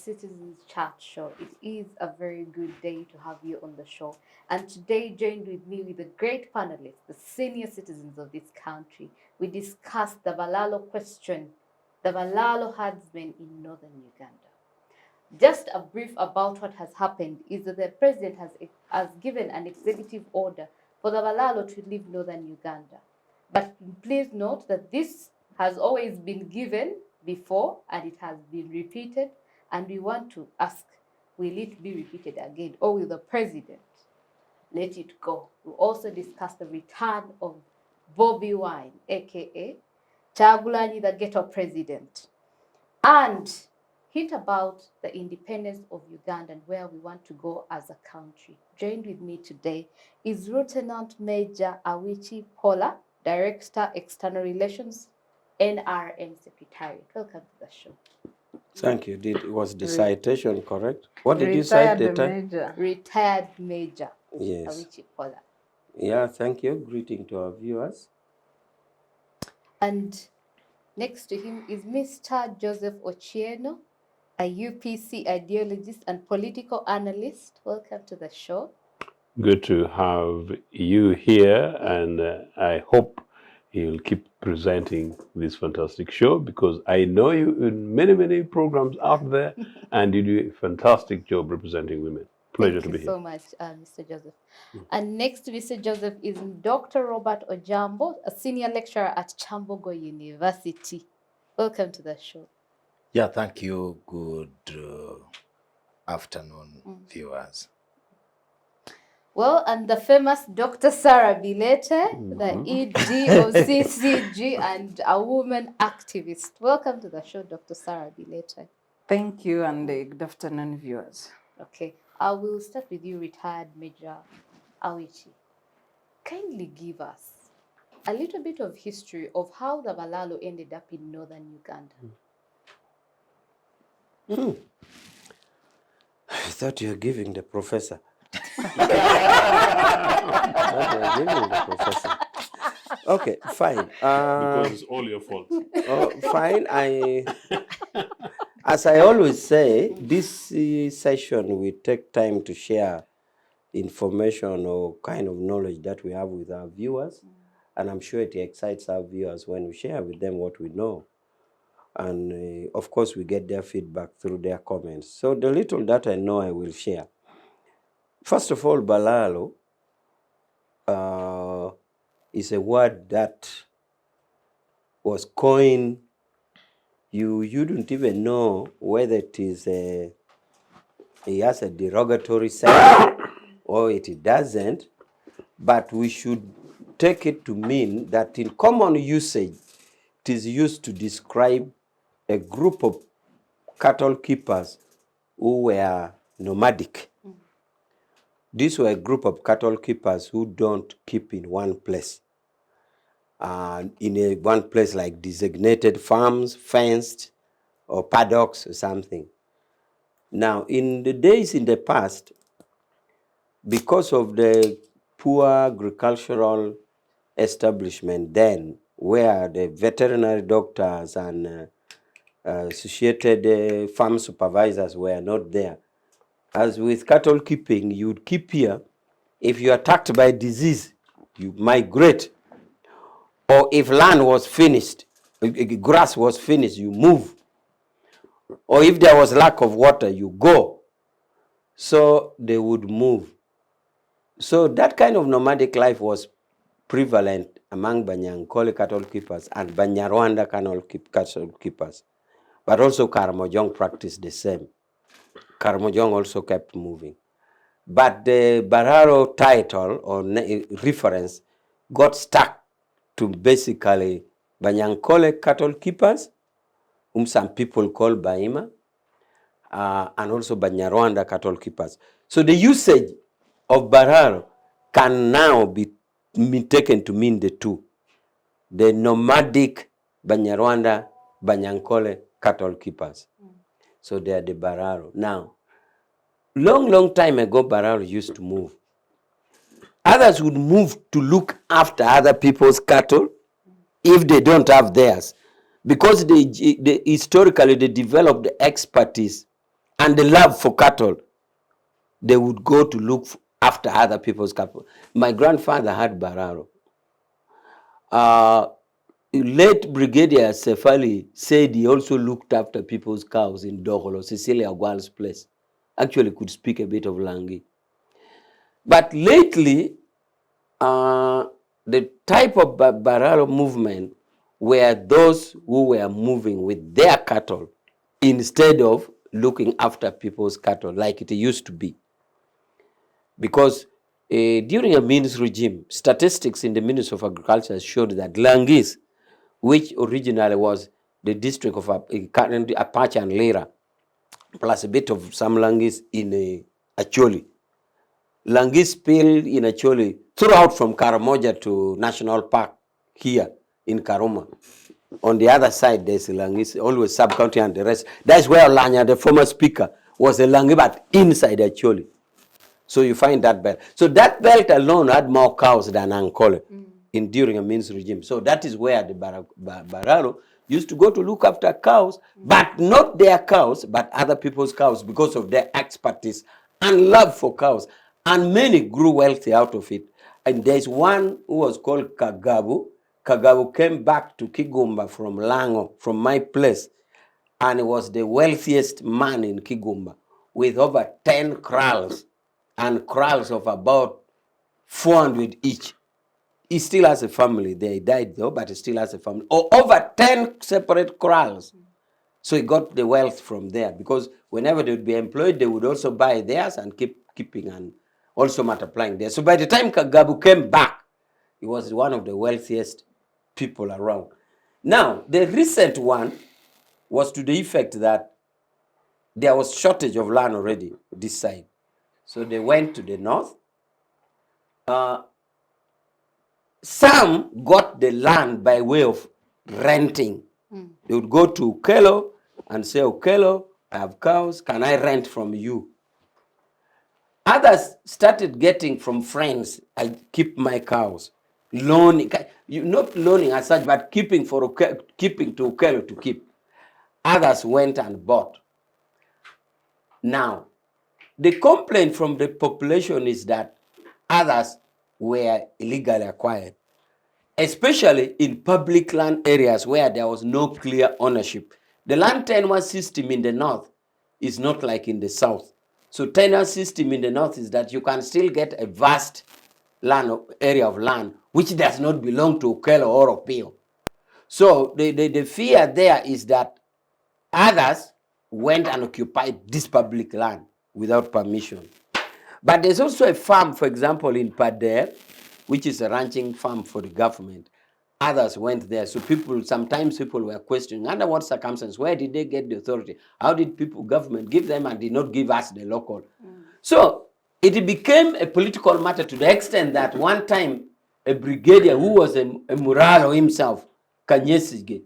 Citizens Chat Show. It is a very good day to have you on the show. And today, joined with me with the great panelists, the senior citizens of this country, we discussed the Balaalo question, the Balaalo herdsmen in northern Uganda. Just a brief about what has happened is that the president has given an executive order for the Balaalo to leave northern Uganda. But please note that this has always been given before and it has been repeated, and we want to ask, will it be repeated again, or will the president let it go? We also discussed the return of Bobby Wine, aka Kyagulanyi, the ghetto president, and hint about the independence of Uganda and where we want to go as a country. Joined with me today is Lieutenant Major Awich Pollar, Director, External Relations, NRM Secretariat. Welcome to the show. Thank you. Was the citation correct? What did you cite the time? Retired Major. Yes. Awich Pollar. Yeah, thank you. Greeting to our viewers. And next to him is Mr. Joseph Ochieno, a UPC ideologist and political analyst. Welcome to the show. Good to have you here, and I hope you'll keep presenting this fantastic show, because I know you in many, many programs out there, and you do a fantastic job representing women. Pleasure to be here. Thank you so much, Mr. Joseph. And next to Mr. Joseph is Dr. Robert Ojambo, a senior lecturer at Kyambogo University. Welcome to the show. Yeah, thank you. Good afternoon, viewers. Well, and the famous Dr. Sarah Bireete, the ED of CCG and a woman activist. Welcome to the show, Dr. Sarah Bireete. Thank you, and good afternoon, viewers. Okay, I will start with you, retired Major Awich. Kindly give us a little bit of history of how the Balaalo ended up in northern Uganda. I thought you were giving the professor. Okay, fine. Because it's all your fault. Fine. As I always say, this session we take time to share information or kind of knowledge that we have with our viewers, and I'm sure it excites our viewers when we share with them what we know. And of course, we get their feedback through their comments. So the little that I know, I will share. First of all, Balaalo is a word that was coined. You don't even know whether it is it has a derogatory sense or it doesn't, but we should take it to mean that in common usage, it is used to describe a group of cattle keepers who were nomadic. These were a group of cattle keepers who don't keep in one place. One place like designated farms, fenced, or paddocks or something. Now, in the days in the past, because of the poor agricultural establishment then, where the veterinary doctors and associated farm supervisors were not there, as with cattle keeping, you'd keep here. If you're attacked by disease, you migrate. Or if land was finished, grass was finished, you move. Or if there was lack of water, you go. So they would move. So that kind of nomadic life was prevalent among Banyankole cattle keepers and Banyarwanda cattle keepers. But also Karamojong practiced the same. Karamojong also kept moving. But the Balaalo title or reference got stuck to basically Banyankole cattle keepers, whom some people call Baima, and also Banyarwanda cattle keepers. So the usage of Balaalo can now be taken to mean the two. The nomadic Banyarwanda, Banyankole cattle keepers. So they are the Balaalo. Now, long time ago, Balaalo used to move. Others would move to look after other people's cattle if they don't have theirs. Because historically they developed the expertise and the love for cattle, they would go to look after other people's cattle. My grandfather had Balaalo. Late Brigadier Sefali said he also looked after people's cows in Dogolo, Cecilia Gwal's place. Actually could speak a bit of Langi. But lately, the type of Balaalo movement were those who were moving with their cattle instead of looking after people's cattle like it used to be. Because during a Min's regime, statistics in the Ministry of Agriculture showed that Langis, which originally was the district of Apache and Lira, plus a bit of some Langis in Acholi. Langis spilled in Acholi throughout from Karamoja to National Park here in Karuma. On the other side, there's Langis, always sub-county and the rest. That's where Lanya, the former speaker, was a Langi, but inside Acholi. So you find that belt. So that belt alone had more cows than Ankole during a Min's regime. So that is where the Balaalo used to go to look after cows, but not their cows, but other people's cows because of their expertise and love for cows. And many grew wealthy out of it. And there's one who was called Kagabu. Kagabu came back to Kigumba from Lango, from my place, and he was the wealthiest man in Kigumba with over 10 kraals and kraals of about 400 each. He still has a family. They died though, but he still has a family. Over 10 separate kraals. So he got the wealth from there because whenever they would be employed, they would also buy theirs and keeping and also multiplying there. So by the time Kagabu came back, he was one of the wealthiest people around. Now, the recent one was to the effect that there was shortage of land already this side. So they went to the north. Some got the land by way of renting. They would go to Ochieno and say, Ochieno, I have cows, can I rent from you? Others started getting from friends, I keep my cows. Loaning, not loaning as such, but keeping to Ochieno to keep. Others went and bought. Now, the complaint from the population is that others were illegally acquired, especially in public land areas where there was no clear ownership. The land tenure system in the north is not like in the south. So tenure system in the north is that you can still get a vast area of land which does not belong to Ochieno or Opio. So the fear there is that others went and occupied this public land without permission. But there's also a farm, for example, in Pader, which is a ranching farm for the government. Others went there. So sometimes people were questioning, under what circumstances, where did they get the authority? How did government give them and did not give us the local? So it became a political matter to the extent that one time a brigadier who was a Muralo himself, Kanyesige,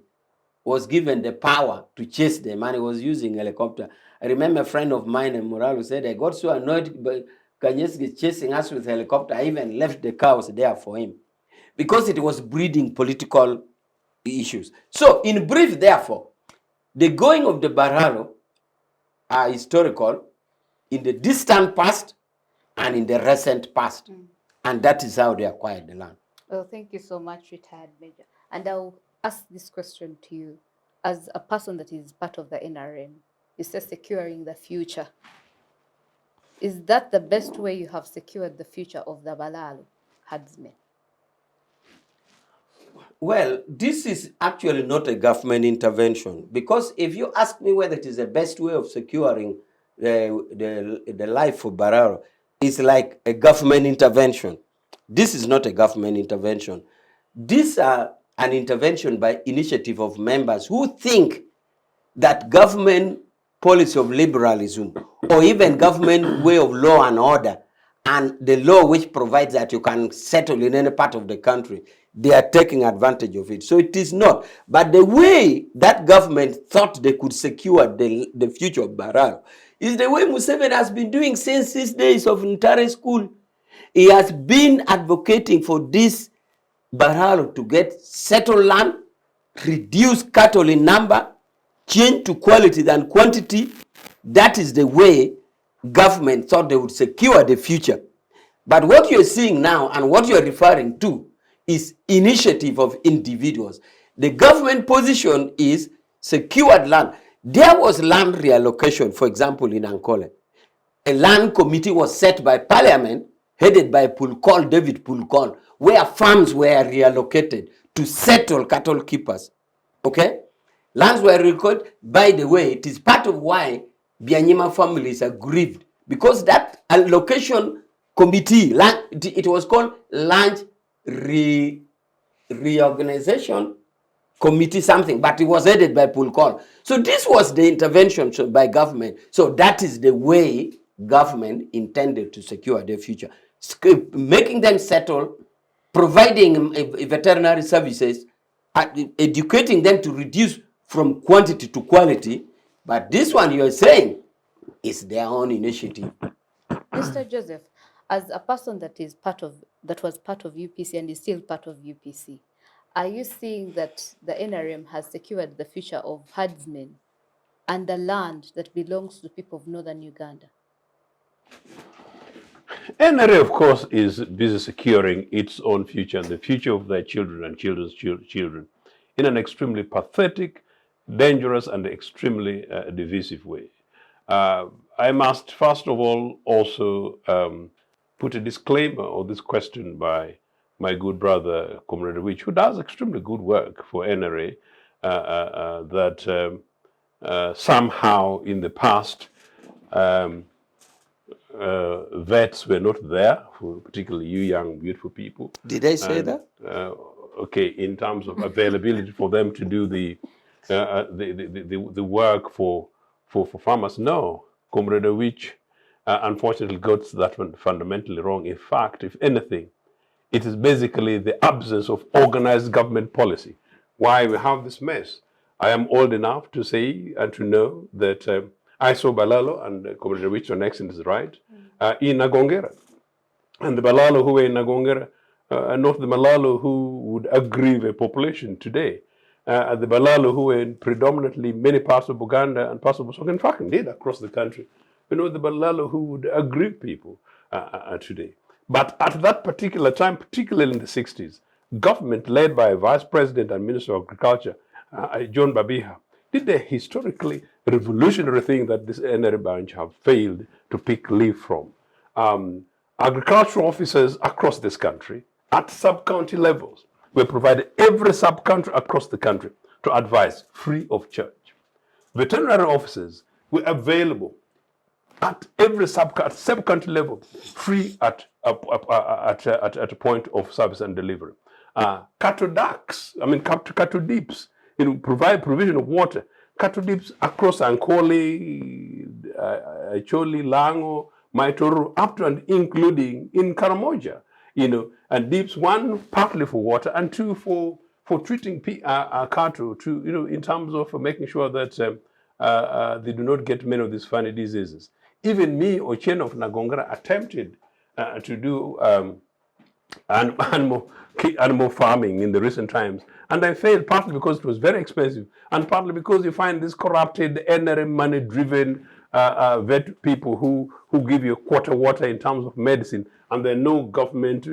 was given the power to chase them, and he was using helicopter. I remember a friend of mine in Muralo said, I got so annoyed by Kanyesige chasing us with helicopter, I even left the cows there for him, because it was breeding political issues. So in brief, therefore, the going of the Balaalo are historical in the distant past and in the recent past. And that is how they acquired the land. Well, thank you so much, retired Major. And I'll ask this question to you. As a person that is part of the NRM, you say securing the future. Is that the best way you have secured the future of the Balaalo herdsmen? Well, this is actually not a government intervention, because if you ask me whether it is the best way of securing the life for Balaalo, it's like a government intervention. This is not a government intervention. These are an intervention by initiative of members who think that government policy of liberalism or even government way of law and order and the law which provides that you can settle in any part of the country, they are taking advantage of it. So it is not. But the way that government thought they could secure the future of Balaalo is the way Museveni has been doing since his days of Ntare School. He has been advocating for this Balaalo to get settled land, reduce cattle in number, change to quality than quantity, that is the way government thought they would secure the future. But what you're seeing now and what you're referring to is initiative of individuals. The government position is secured land. There was land reallocation, for example, in Ankole. A land committee was set by parliament, headed by Pulkol, David Pulkol, where farms were reallocated to settle cattle keepers. Okay? Lands were recorded. By the way, it is part of why Bianyima families are grieved, because that allocation committee, it was called Land Reorganization Committee something, but it was headed by Pulkol. So this was the intervention by government. So that is the way government intended to secure their future. Making them settle, providing veterinary services, educating them to reduce from quantity to quality. But this one you're saying is their own initiative. Mr. Joseph, as a person that was part of UPC and is still part of UPC, are you seeing that the NRM has secured the future of herdsmen and the land that belongs to people of northern Uganda? NRA, of course, is busy securing its own future and the future of their children and children's children in an extremely pathetic, dangerous, and extremely divisive way. I must, first of all, also put a disclaimer on this question by my good brother, Comrade Awich, who does extremely good work for NRA, that somehow in the past, vets were not there, for particularly you young, beautiful people. Did I say that? Okay, in terms of availability for them to do the work for farmers. No, Comrade Awich unfortunately got that one fundamentally wrong. In fact, if anything, it is basically the absence of organized government policy why we have this mess. I am old enough to say and to know that I saw Balaalo, and Comrade Awich, your accent is right, in Nagongera. And the Balaalo who were in Nagongera are not the Balaalo who would aggrieve a population today. The Balaalo who were in predominantly many parts of Uganda and parts of Botswana, in fact, indeed across the country, the Balaalo who would aggrieve people today. But at that particular time, particularly in the 60s, government led by Vice President and Minister of Agriculture, John Babiha, did the historically revolutionary thing that this NRA branch have failed to pick leaf from. Agricultural officers across this country at sub-county levels were provided every sub-county across the country to advise free of charge. Veterinary officers were available at every sub-county level, free at a point of service and delivery. Cattle ducts, cattle dips, provide provision of water. Cattle dips across Ankole, Choli, Lango, Maitoro, up to and including in Karamoja, and dips, one partly for water and two for treating cattle to, in terms of making sure that they do not get many of these funny diseases. Even me, Ochieno of Nagongera, attempted to do animal farming in the recent times, and I failed partly because it was very expensive, and partly because you find these corrupted, NRM money-driven vet people who give you quarter water in terms of medicine, and there are no government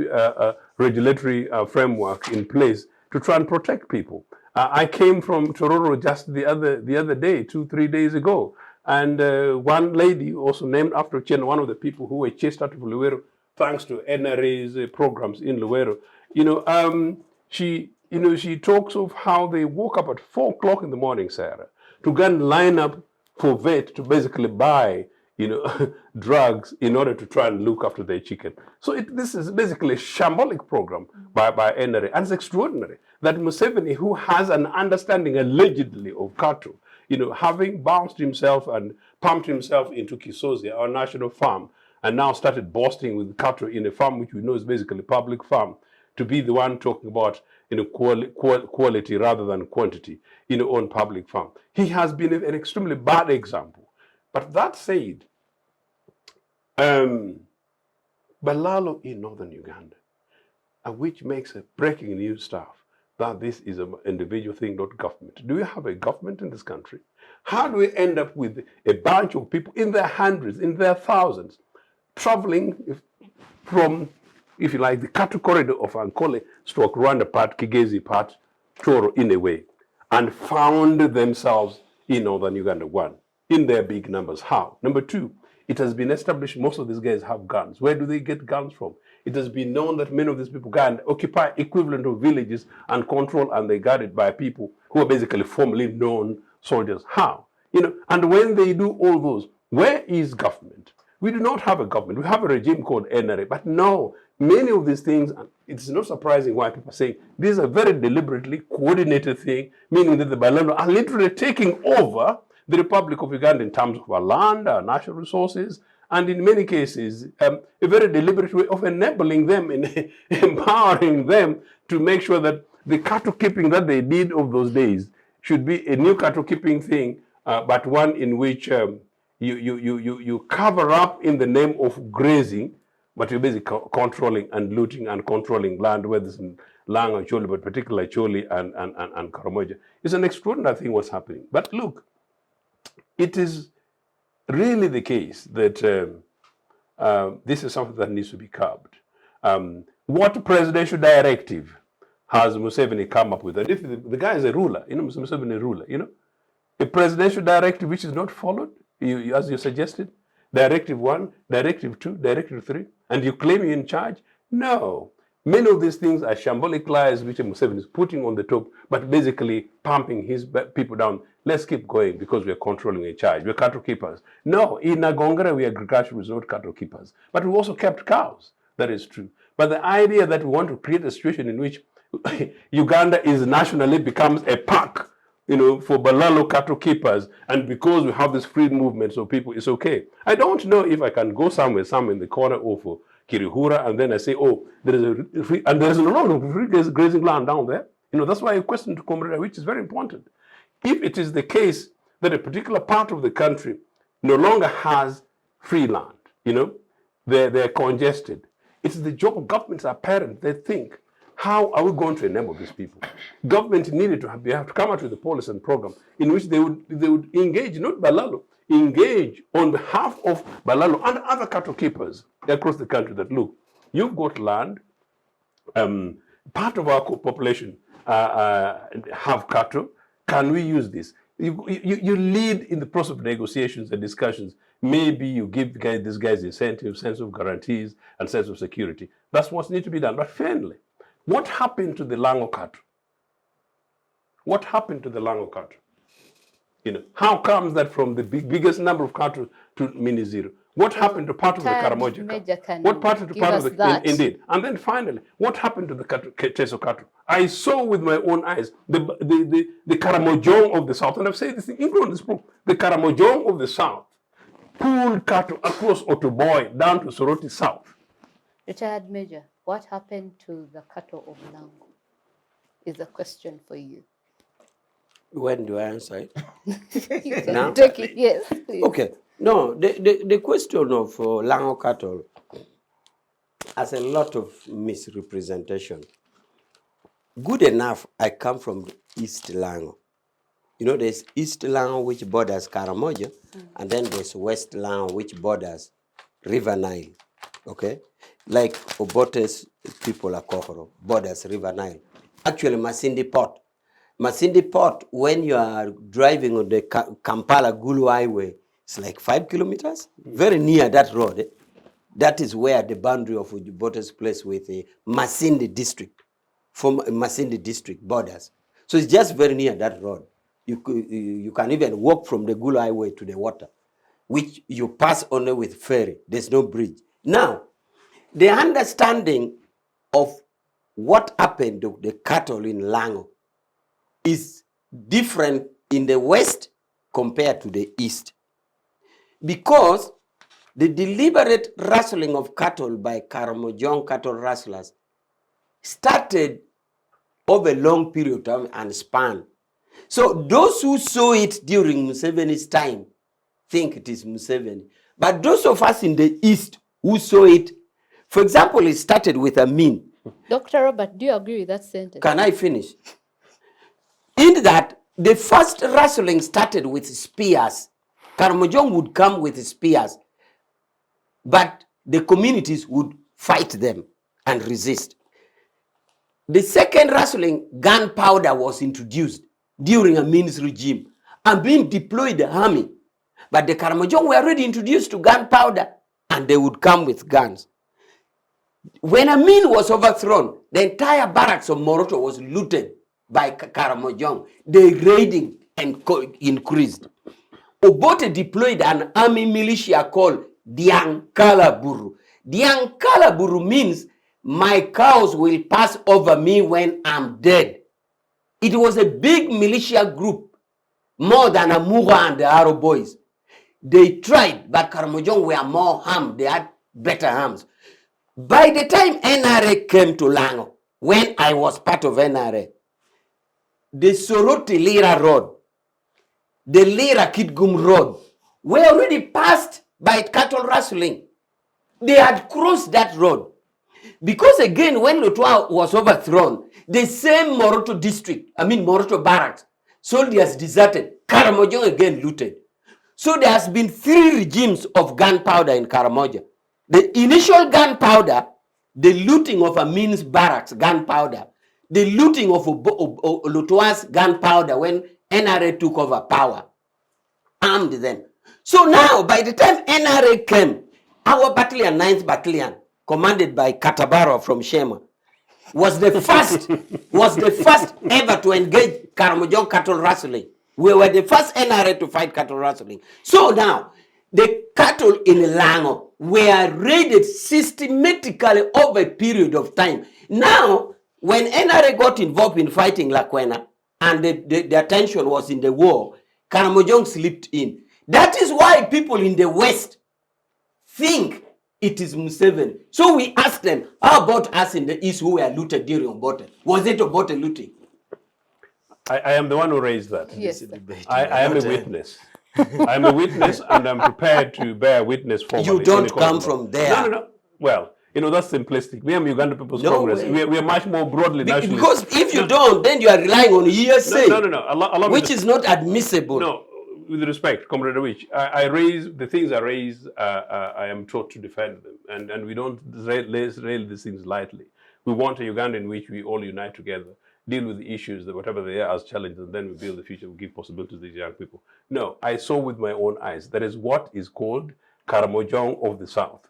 regulatory framework in place to try and protect people. I came from Tororo just the other day, 2-3 days ago, and one lady also named after Ochieno, one of the people who were chased out of Luwero thanks to NRA's programs in Luwero. She talks of how they woke up at 4 o'clock in the morning, Sarah, to go and line up for vet to basically buy, drugs in order to try and look after their chicken. So this is basically a shambolic program by NRA. And it's extraordinary that Museveni, who has an understanding allegedly of cattle, having bounced himself and pumped himself into Kisozi, our national farm, and now started boasting with cattle in a farm which we know is basically a public farm, to be the one talking about quality rather than quantity on public farm. He has been an extremely bad example. But that said, Balaalo in northern Uganda, which makes a breaking news stuff, that this is an individual thing, not government. Do we have a government in this country? How do we end up with a bunch of people in their hundreds, in their thousands, traveling from, if you like, the cattle corridor of Ankole, Rwanda part, Kigezi part, Toro in a way, and found themselves in northern Uganda? One, in their big numbers. How? Number two, it has been established most of these guys have guns. Where do they get guns from? It has been known that many of these people go and occupy equivalent of villages and control, and they guarded by people who are basically formerly known soldiers. How? And when they do all those, where is government? We do not have a government. We have a regime called NRA. But no, many of these things, it's not surprising why people are saying these are very deliberately coordinated thing, meaning that the Balaalo are literally taking over the Republic of Uganda in terms of our land, our natural resources, and in many cases, a very deliberate way of enabling them and empowering them to make sure that the cattle keeping that they did of those days should be a new cattle keeping thing, but one in which you cover up in the name of grazing, but you're basically controlling and looting and controlling land, whether it's in Lang and Choli, but particularly Choli and Karamoja. It's an extraordinary thing what's happening. But look, it is really the case that this is something that needs to be curbed. What presidential directive has Museveni come up with? And if the guy is a ruler, Museveni is a ruler, a presidential directive which is not followed, as you suggested, Directive 1, Directive 2, Directive 3, and you claim you're in charge? No. Many of these things are shambolic lies which Museveni is putting on the top, but basically pumping his people down. Let's keep going because we're controlling a charge. We're cattle keepers. No, in Nagongara, we agriculture is not cattle keepers. But we've also kept cows. That is true. But the idea that we want to create a situation in which Uganda is nationally becomes a park, for Balaalo cattle keepers, and because we have this free movement of people, it's okay. I don't know if I can go somewhere in the corner of Kirihura, and then I say, oh, there is a free, and there's a lot of free grazing land down there. That's why I question to Comrade Awich is very important. If it is the case that a particular part of the country no longer has free land, they're congested, it's the job of governments are parents. They think, how are we going to enable these people? Government needed to have to come out with a policy and program in which they would engage, not Balaalo, engage on behalf of Balaalo and other cattle keepers across the country that, look, you've got land, part of our population have cattle, can we use this? You lead in the process of negotiations and discussions. Maybe you give these guys incentive, sense of guarantees, and sense of security. That's what needs to be done. But finally, what happened to the Lango cattle? What happened to the Lango cattle? How comes that from the biggest number of cattle to mini zero? What happened to part of the Karamoja cattle? What happened to part of the indeed? And then finally, what happened to the Teso cattle? I saw with my own eyes the Karamojong of the south, and I've said this thing, including this book. The Karamojong of the south pulled cattle across Otoboy down to Soroti South. Retired Major, what happened to the cattle of Lango? Is a question for you. When do I answer it? You can Now? take it, yes, please. Okay. No, the question of Lango cattle has a lot of misrepresentation. Good enough, I come from East Lango. There's East Lango, which borders Karamoja, and then there's West Lango, which borders River Nile. Okay? Like Obote's people are Kohoro, borders River Nile. Actually, Masindi Port, when you are driving on the Kampala-Gulu Highway, it's like 5 kilometers, very near that road. That is where the boundary of Obote's place with the Masindi district, from Masindi district borders. So it's just very near that road. You can even walk from the Gulu Highway to the water, which you pass only with ferry. There's no bridge. Now, the understanding of what happened to the cattle in Lango is different in the west compared to the east. Because the deliberate rustling of cattle by Karamojong cattle rustlers started over a long period of time and span. So those who saw it during Museveni's time think it is Museveni. But those of us in the east who saw it, for example, it started with Amin. Dr. Robert, do you agree with that sentence? Can I finish? In that, the first wrestling started with spears. Karamojong would come with spears, but the communities would fight them and resist. The second wrestling, gunpowder was introduced during Amin's regime and being deployed the army. But the Karamojong were already introduced to gunpowder and they would come with guns. When Amin was overthrown, the entire barracks of Moroto was looted by Karamojong. The raiding increased. Obote deployed an army militia called Diankalaburu. Diankalaburu means my cows will pass over me when I'm dead. It was a big militia group, more than Amura and the Arrow boys. They tried, but Karamojong were more armed. They had better arms. By the time NRA came to Lango, when I was part of NRA, the Soroti Lira Road, the Lira Kitgum Road, were already passed by cattle rustling. They had crossed that road. Because again, when Lotwa was overthrown, the same Moroto district, Moroto barracks, soldiers deserted. Karamojong again looted. So there has been 3 regimes of gunpowder in Karamoja. The initial gunpowder, the looting of Amin's barracks, gunpowder, the looting of Lotwa's gunpowder when NRA took over power, armed them. So now, by the time NRA came, our battalion, 9th Battalion, commanded by Katabaro from Shema, was the first ever to engage Karamojong cattle rustling. We were the first NRA to fight cattle rustling. So now, the cattle in Lango were raided systematically over a period of time. Now, when NRA got involved in fighting Lakwena, and the attention was in the war, Karamojong slipped in. That is why people in the West think it is Museveni. So we asked them, how about us in the East who were looted during Obote? Was it Obote looting? I am the one who raised that. Yes. I am a witness. I am a witness, and I'm prepared to bear witness formally. You don't come from there. No. Well, that's simplistic. We are Uganda People's No Congress. way. We are much more broadly nationalist. Because if you don't, then you are relying on hearsay, No. Allow me which is not admissible. No, with respect, Comrade Awich, I raise the things I raise. I am taught to defend them, and we don't rail these things lightly. We want a Uganda in which we all unite together, deal with the issues, that whatever they are as challenges, and then we build the future, we give possibilities to these young people. No, I saw with my own eyes. That is what is called Karamojong of the South.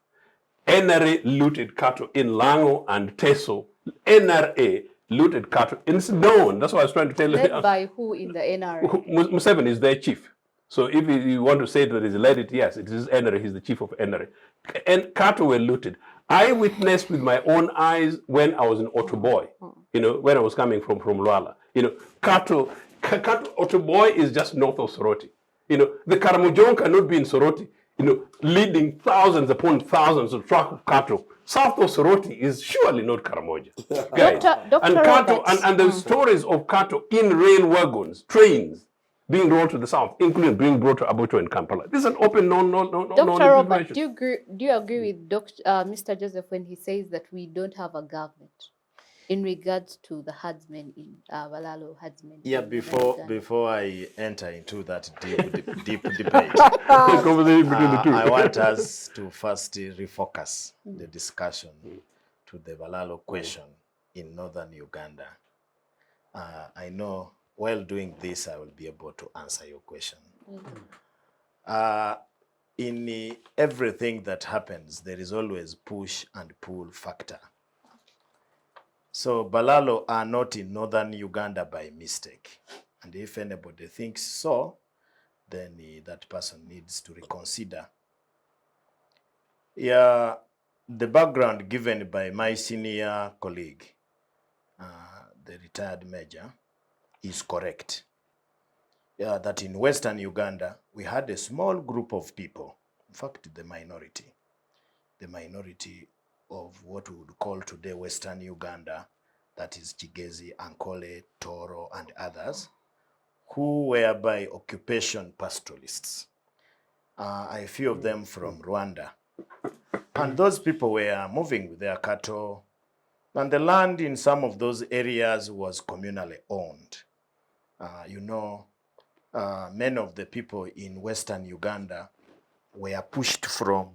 NRA looted cattle in Lango and Teso. NRA looted cattle. It's known. That's what I was trying to tell you. Led by who in the NRA? Museveni is their chief. So if you want to say that he's led it, yes, it is NRA. He's the chief of NRA. And cattle were looted. I witnessed with my own eyes when I was in Otoboy, when I was coming from Luala. Cattle, Otoboy is just north of Soroti. The Karamojong cannot be in Soroti, leading thousands upon thousands of trucks of cattle. South of Soroti is surely not Karamoja. Guys. Dr. And cattle, and the stories of cattle in rail wagons, trains, being rolled to the south, including being brought to Abuja and Kampala. This is an open, Dr. Robert, do you agree with Mr. Joseph when he says that we don't have a government in regards to the herdsmen in Balaalo herdsmen? Yeah, before I enter into that deep debate, I want us to first refocus the discussion to the Balaalo question in northern Uganda. I know while doing this, I will be able to answer your question. In everything that happens, there is always push and pull factor. So Balaalo are not in northern Uganda by mistake. And if anybody thinks so, then that person needs to reconsider. Yeah, the background given by my senior colleague, the retired major, is correct. Yeah, that in Western Uganda, we had a small group of people, in fact, the minority of what we would call today Western Uganda, that is Chigezi, Ankole, Toro, and others, who were by occupation pastoralists. A few of them from Rwanda. And those people were moving with their cattle And the land in some of those areas was communally owned. Many of the people in Western Uganda were pushed from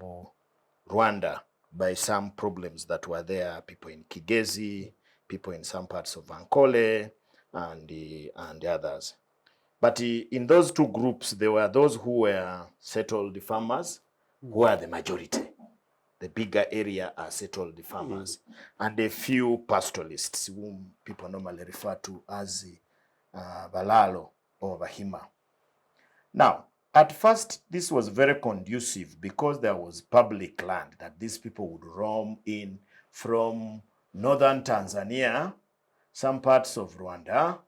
Rwanda by some problems that were there, people in Kigezi, people in some parts of Ankole, and others. But in those two groups, there were those who were settled farmers, who are the majority. The bigger area are settled farmers, and a few pastoralists, whom people normally refer to as Balaalo or Bahima. Now, at first, this was very conducive because there was public land that these people would roam in from northern Tanzania, some parts of Rwanda,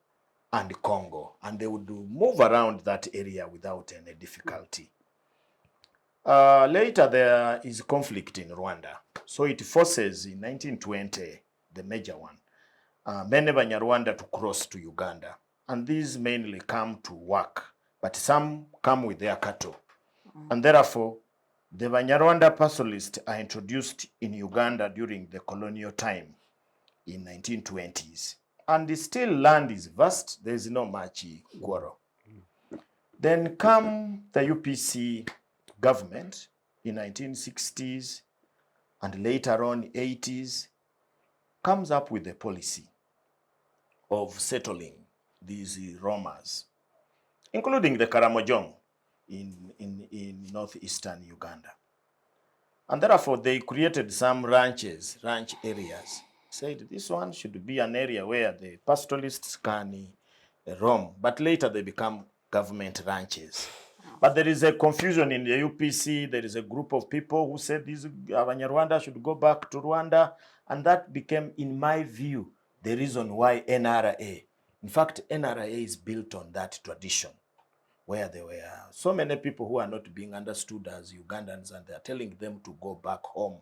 and Congo, and they would move around that area without any difficulty. Later, there is conflict in Rwanda, so it forces, in 1920, the major one, many Banyarwanda to cross to Uganda, and these mainly come to work, but some come with their cattle. And therefore, the Banyarwanda pastoralists are introduced in Uganda during the colonial time in 1920s. And still land is vast, there is no much quarrel. Then come the UPC government in 1960s and later on 80s, comes up with a policy of settling these Romas, including the Karamojong in northeastern Uganda. And therefore, they created some ranch areas. Said this one should be an area where the pastoralists can roam, but later they become government ranches. But there is a confusion in the UPC. There is a group of people who said these Abanyarwanda should go back to Rwanda, and that became, in my view, the reason why NRA. In fact, NRA is built on that tradition, where there were so many people who are not being understood as Ugandans, and they are telling them to go back home.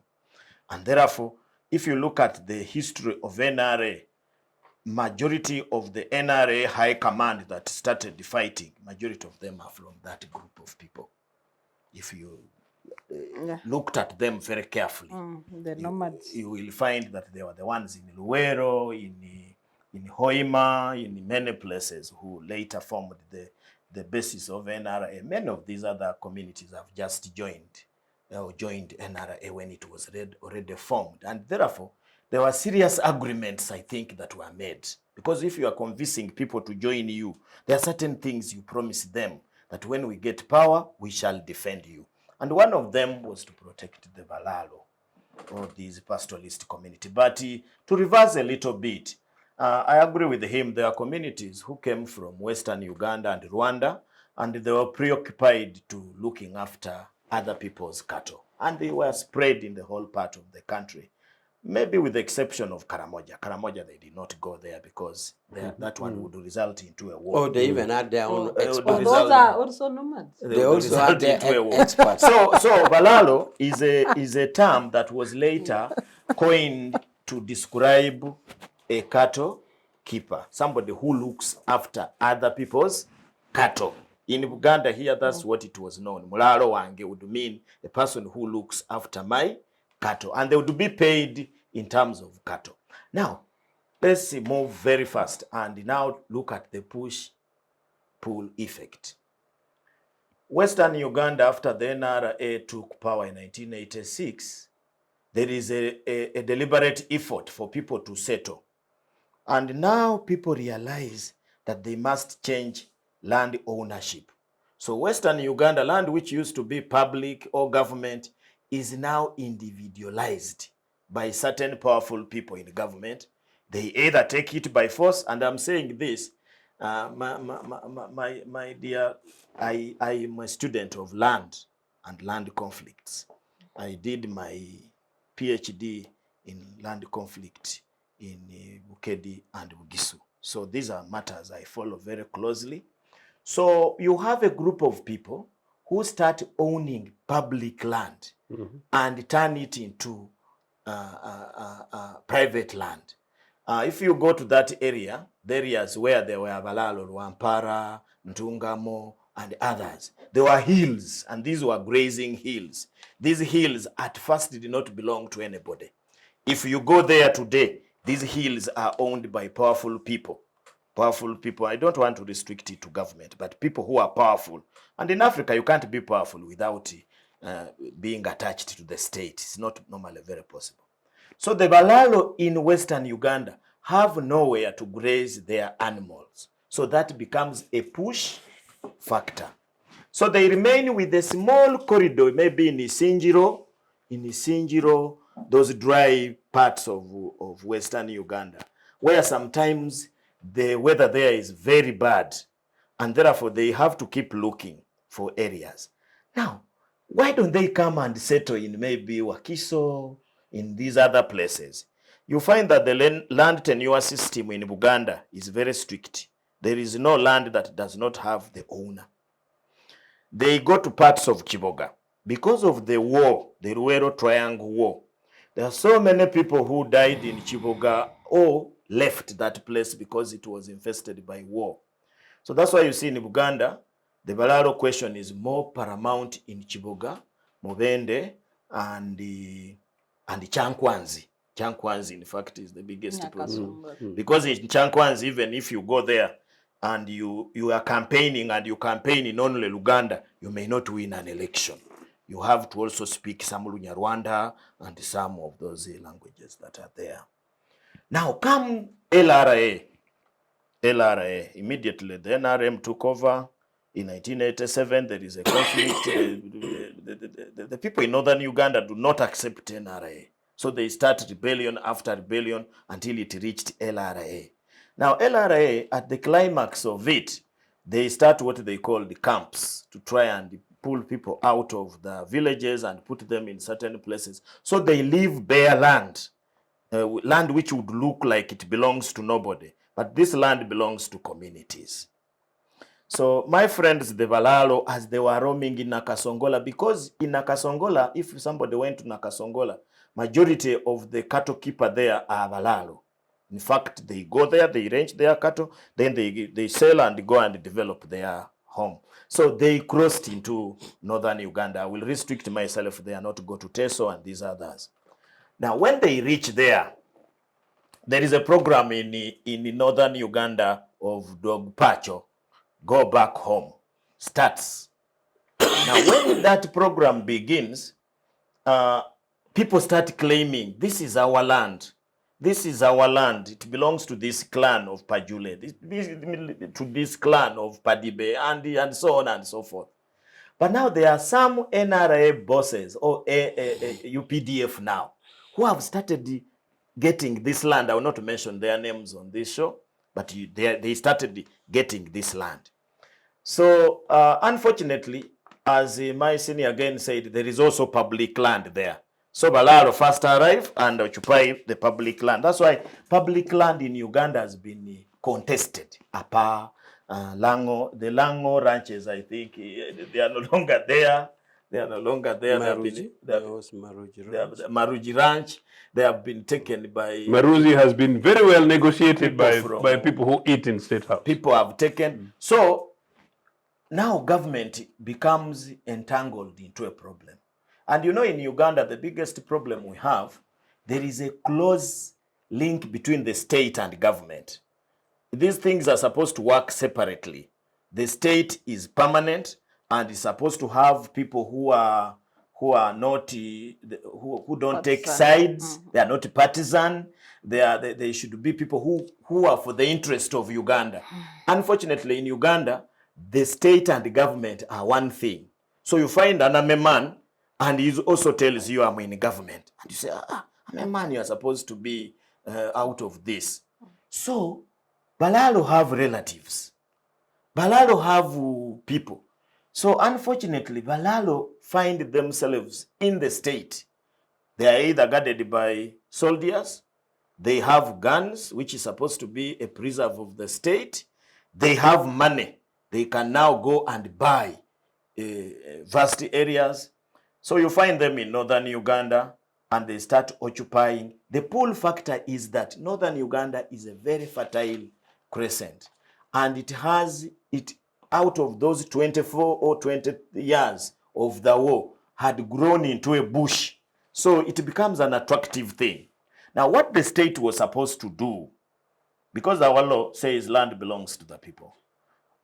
And therefore, if you look at the history of NRA, majority of the NRA high command that started fighting, majority of them are from that group of people. If you looked at them very carefully, the nomads. You will find that they were the ones in Luwero, in Hoima, in many places, who later formed the basis of NRA. Many of these other communities have just joined NRA when it was already formed. And therefore, there were serious agreements, I think, that were made. Because if you are convincing people to join you, there are certain things you promise them, that when we get power, we shall defend you. And one of them was to protect the Balaalo, or this pastoralist community. But to reverse a little bit, I agree with him. There are communities who came from Western Uganda and Rwanda, and they were preoccupied to looking after other people's cattle. And they were spread in the whole part of the country. Maybe with the exception of Karamoja. Karamoja, they did not go there because that one would result into a war. Oh, they even had their own experts. Those are also nomads. They also had their experts. So Balaalo is a term that was later coined to describe a cattle keeper, somebody who looks after other people's cattle. In Uganda here, that's what it was known. Mulalo wange would mean a person who looks after my cattle, and they would be paid in terms of cattle. Now, let's move very fast and now look at the push-pull effect. Western Uganda, after the NRA took power in 1986, there is a deliberate effort for people to settle. And now people realize that they must change land ownership. So Western Uganda, land which used to be public or government, is now individualized by certain powerful people in government. They either take it by force, and I'm saying this, my dear, I am a student of land and land conflicts. I did my PhD in land conflict in Bukedi and Bugisu. So these are matters I follow very closely. So you have a group of people who start owning public land and turn it into private land. If you go to that area, the areas where there were Balaalo, Wampara, Ntungamo, and others, there were hills, and these were grazing hills. These hills at first did not belong to anybody. If you go there today, these hills are owned by powerful people. Powerful people, I don't want to restrict it to government, but people who are powerful. And in Africa, you can't be powerful without being attached to the state. It's not normally very possible. So the Balaalo in Western Uganda have nowhere to graze their animals. So that becomes a push factor. So they remain with a small corridor, maybe in Isinjiro, those dry parts of Western Uganda, where sometimes the weather there is very bad, and therefore they have to keep looking for areas. Now, why don't they come and settle in maybe Wakiso, in these other places? You find that the land tenure system in Uganda is very strict. There is no land that does not have the owner. They go to parts of Kyambogo. Because of the war, the Ruero Triangle War, there are so many people who died in Kyambogo or left that place because it was infested by war. So that's why you see in Uganda, the Balaalo question is more paramount in Kyambogo, Mubende, and Kyankwanzi. Kyankwanzi, in fact, is the biggest problem. Because in Kyankwanzi, even if you go there and you are campaigning and you campaign in only Uganda, you may not win an election. You have to also speak some Lunyarwanda and some of those languages that are there. Now come LRA. Immediately the NRM took over. In 1987, there is a conflict. The people in northern Uganda do not accept NRA. So they start rebellion after rebellion until it reached LRA. Now LRA, at the climax of it, they start what they call the camps to try and pull people out of the villages and put them in certain places. So they leave bare land, land which would look like it belongs to nobody. But this land belongs to communities. So my friends, the Balaalo, as they were roaming in Nakasongola, because in Nakasongola, if somebody went to Nakasongola, majority of the cattle keeper there are Balaalo. In fact, they go there, they range their cattle, then they sell and go and develop their home. So they crossed into northern Uganda. I will restrict myself there, not to go to Teso and these others. Now, when they reach there, there is a program in northern Uganda of Dog Pacho, Go Back Home, starts. Now, when that program begins, people start claiming, this is our land. This is our land. It belongs to this clan of Pajule, to this clan of Padibe, and so on and so forth. But now there are some NRA bosses or UPDF now who have started getting this land. I will not mention their names on this show, but they started getting this land. So unfortunately, as my senior again said, there is also public land there. So Balaalo first arrive and occupy the public land. That's why public land in Uganda has been contested. Apa, Lango, the Lango ranches, I think, they are no longer there. They are no longer there. Maruji Ranch. They have been taken by... Maruzi has been very well negotiated by people who eat in State House. People have taken. So now government becomes entangled into a problem. And you know, in Uganda, the biggest problem we have, there is a close link between the state and government. These things are supposed to work separately. The state is permanent and is supposed to have people who are not who don't take sides. They are not partisan. They should be people who are for the interest of Uganda. Unfortunately, in Uganda, the state and the government are one thing. So you find an Ame man, and he also tells you, I'm in government. And you say, Ame man, you are supposed to be out of this. So Balaalo have relatives. Balaalo have people. So unfortunately, Balaalo find themselves in the state. They are either guarded by soldiers, they have guns, which is supposed to be a preserve of the state. They have money. They can now go and buy vast areas. So you find them in northern Uganda and they start occupying. The pull factor is that northern Uganda is a very fertile crescent. And it has, out of those 24 or 20 years of the war, had grown into a bush. So it becomes an attractive thing. Now, what the state was supposed to do, because our law says land belongs to the people,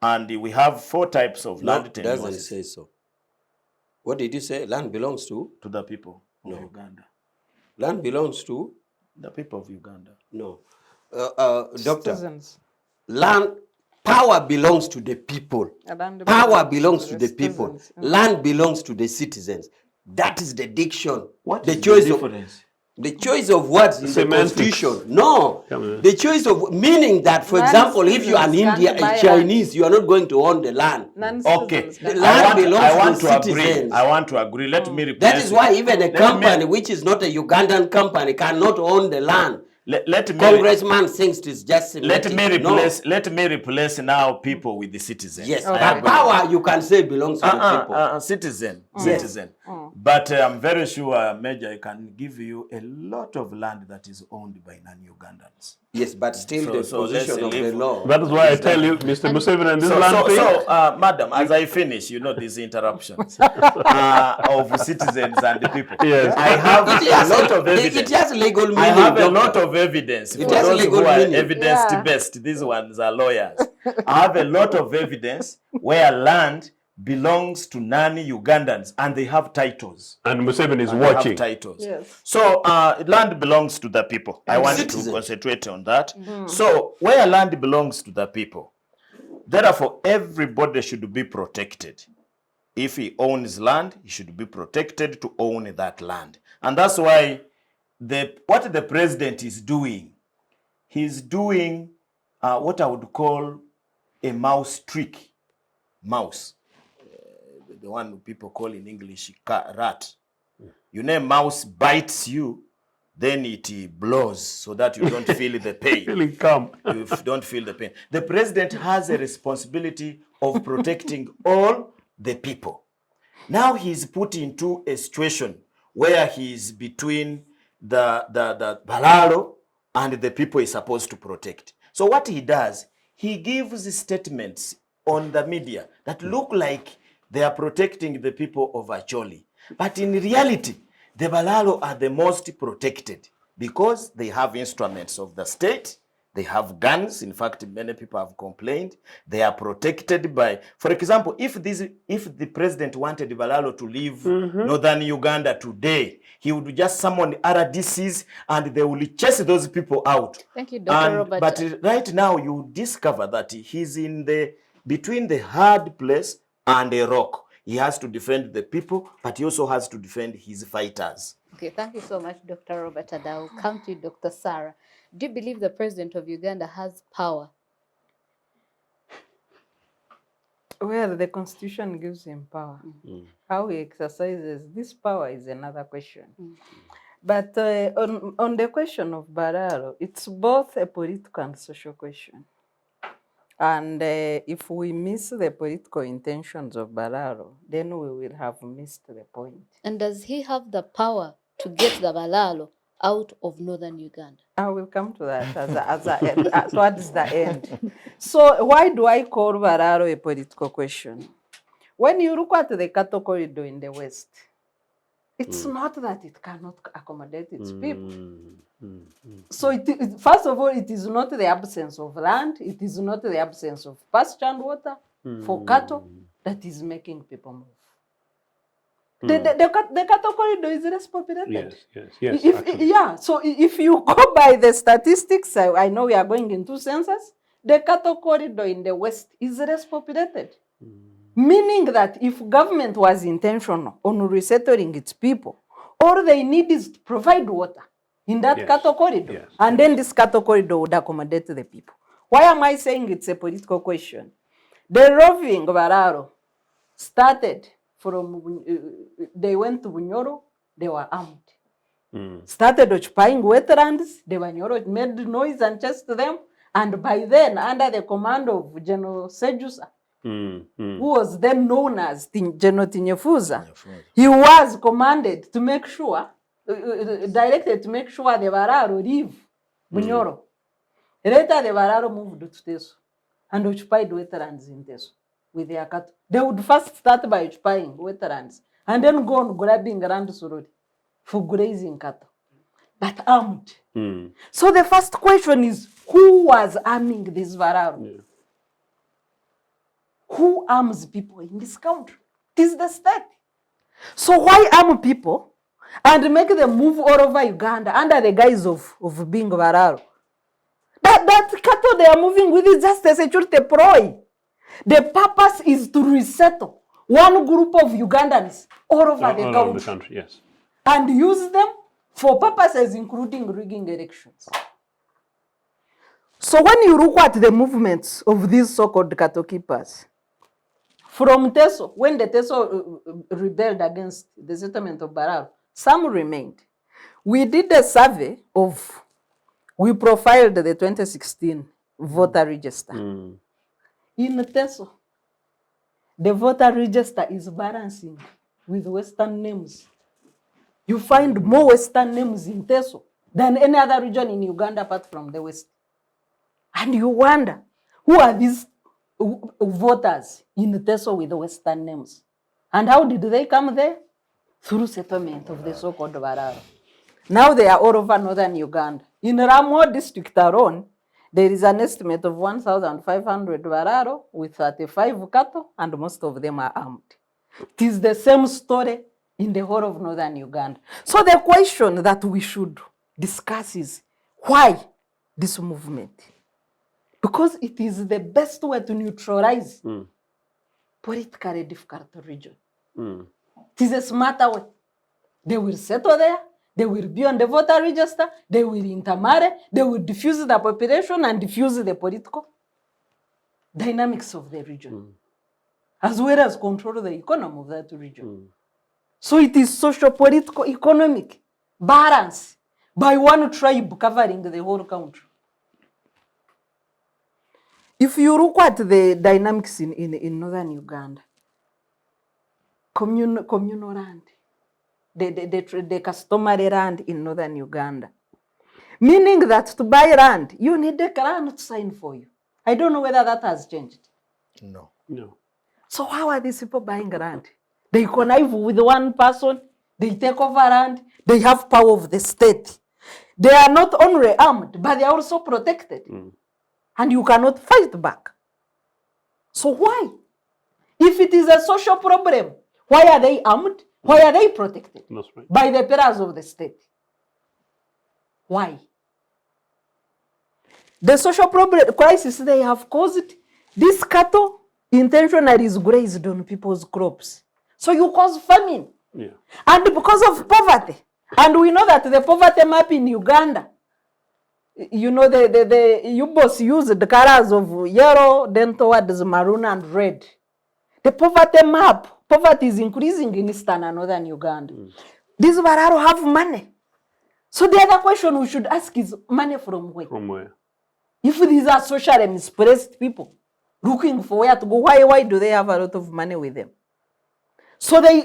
and we have 4 types of No, land it doesn't tenures say so. What did you say? Land belongs to? to the people of No. Uganda. Land belongs to? The people of Uganda. No. Doctor, Citizens. land, power belongs to the people. Land Power belongs belongs to to the the people. citizens. Land belongs to the citizens. That is the diction. What the is choice the of difference? the choice of words in the Semantics. constitution. No. Come on. The choice of, meaning that, for example, if you are an Non-citizens can't buy Chinese, you are not going to own the land. Okay, Non-citizens The can't- land belongs I want to to the agree. citizens. I want to agree. Let me replace That is why even a Let me- company which is not a Ugandan company cannot own the land. Let me Congressman thinks it's just let semantic. me No. let me replace now people with the citizens. Yes, Okay. but power you can say belongs to the people. Citizen. But I'm very sure, Major, I can give you a lot of land that is owned by non-Ugandans. Yes, but still So- the so let's position of the leave- law. That is why I tell you, Mr. Museveni and this land thing. Madam, as I finish, these interruptions of citizens and the people. Yes. I have It has a lot of evidence. It has legal meaning. I have a doctor. lot of evidence. It For has those legal who are meaning. evidence-based, these ones are lawyers. I have a lot of evidence where land belongs to non-Ugandans and they have titles. And Museveni is And they have watching. titles. Yes. So land belongs to the people. I want Citizens. to concentrate on that. So where land belongs to the people, therefore everybody should be protected. If he owns land, he should be protected to own that land. And that's why what the president is doing, he's doing what I would call a mouse trick. Mouse. The one people call in English rat. You know, mouse bites you, then it blows so that you don't feel the pain. Feeling calm. You don't feel the pain. The president has a responsibility of protecting all the people. Now he's put into a situation where he's between the Balaalo and the people he's supposed to protect. So what he does, he gives statements on the media that look like they are protecting the people of Acholi. But in reality, the Balaalo are the most protected because they have instruments of the state. They have guns. In fact, many people have complained. They are protected by, for example, if the president wanted Balaalo to leave northern Uganda today, he would just summon RDCs and they will chase those people out. Thank you, Dr. Robert. But right now, you discover that he's between the hard place and a rock. He has to defend the people, but he also has to defend his fighters. Okay, thank you so much, Dr. Robert. And I will come to you, Dr. Sarah. Do you believe the president of Uganda has power? Well, the constitution gives him power. How he exercises this power is another question. But on the question of Balaalo, it's both a political and social question. And if we miss the political intentions of Balaalo, then we will have missed the point. And does he have the power to get the Balaalo out of northern Uganda? I will come to that towards the end. So why do I call Balaalo a political question? When you look at the cattle corridor in the West, it's not that it cannot accommodate its people. So first of all, it is not the absence of land, it is not the absence of pasture and water for cattle that is making people move. The cattle corridor is less populated. Yes. Yeah, so if you go by the statistics, I know we are going into census, the cattle corridor in the West is less populated. Meaning that if government was intentional on resettling its people, all they need is to provide water in that cattle corridor. And then this cattle corridor would accommodate the people. Why am I saying it's a political question? The roving Balaalo started from, they went to Bunyoro, they were armed. Started occupying wetlands, the Bunyoro made noise and chased them. And by then, under the command of General Sejusa, who was then known as General Tinyefuza, he was commanded to make sure, directed to make sure the Balaalo leave Bunyoro. Later, the Balaalo moved to Teso and occupied wetlands in Teso with their cattle. They would first start by occupying wetlands and then go on grabbing land slowly for grazing cattle. but armed. So the first question is, who was arming this Balaalo? Yeah. Who arms people in this country? It is the state. So why arm people and make them move all over Uganda under the guise of being Balaalo? That cattle they are moving with is just a security ploy. The purpose is to resettle one group of Ugandans all over the All country, over the country, yes. and use them for purposes including rigging elections. So when you look at the movements of these so-called cattle keepers, from Teso, when the Teso rebelled against the settlement of Balaalo, some remained. We did a survey we profiled the 2016 voter register. In Teso, the voter register is balancing with Western names. You find more Western names in Teso than any other region in Uganda apart from the West. And you wonder, who are these voters in Teso with the Western names? And how did they come there? Through settlement of the so-called Balaalo. Now they are all over northern Uganda. In Ramo district alone, there is an estimate of 1,500 Balaalo with 35 cattle, and most of them are armed. It is the same story in the whole of northern Uganda. So the question that we should discuss is, why this movement? Because it is the best way to neutralize politically difficult region. It is a smarter way. They will settle there, they will be on the voter register, they will intermarry, they will diffuse the population and diffuse the political dynamics of the region, as well as control the economy of that region. So it is socio-political, economic balance by one tribe covering the whole country. If you look at the dynamics in northern Uganda, communal land, the customary land in northern Uganda, meaning that to buy land, you need a clan to sign for you. I don't know whether that has changed. No. So how are these people buying land? They connive with one person, they take over land, they have power of the state. They are not only armed, but they are also protected. And you cannot fight back. So why? If it is a social problem, why are they armed? Why are they protected? That's right. By the pillars of the state. Why? The social problem crisis they have caused, this cattle intentionally is grazed on people's crops. So you cause famine. Yeah. And because of poverty. And we know that the poverty map in Uganda, you know, the U-boats use the colors of yellow, then towards maroon and red. The poverty map, poverty is increasing in eastern and northern Uganda. These Balaalo have money. So the other question we should ask is, money from where? From where? If these are socially misplaced people looking for where to go, why do they have a lot of money with them? So they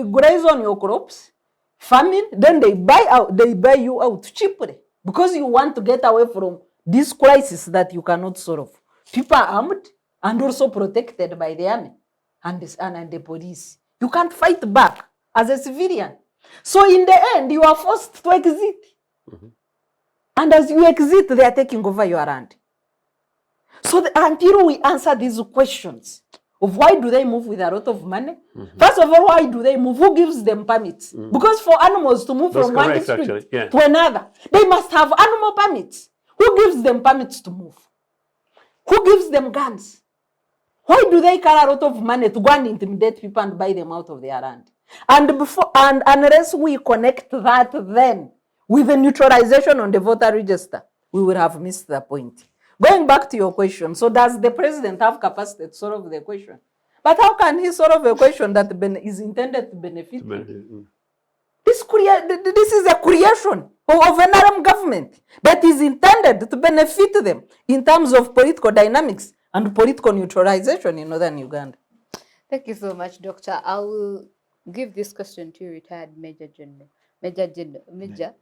graze on your crops, famine, then they buy you out cheaply. Because you want to get away from this crisis that you cannot solve. People are armed and also protected by the army and the police. You can't fight back as a civilian. So in the end, you are forced to exit. And as you exit, they are taking over your land. So until we answer these questions of why do they move with a lot of money, first of all, why do they move? Who gives them permits? Because for animals to move from one district to another, they must have animal permits. Who gives them permits to move? Who gives them guns? Why do they carry a lot of money to go and intimidate people and buy them out of their land? And unless we connect that then with the neutralization on the voter register, we will have missed the point. Going back to your question, so does the president have capacity to solve the question? But how can he solve a question that is intended to benefit him? This is a creation of an armed government that is intended to benefit them in terms of political dynamics and political neutralization in northern Uganda. Thank you so much, Doctor. I will give this question to retired Major General. Major,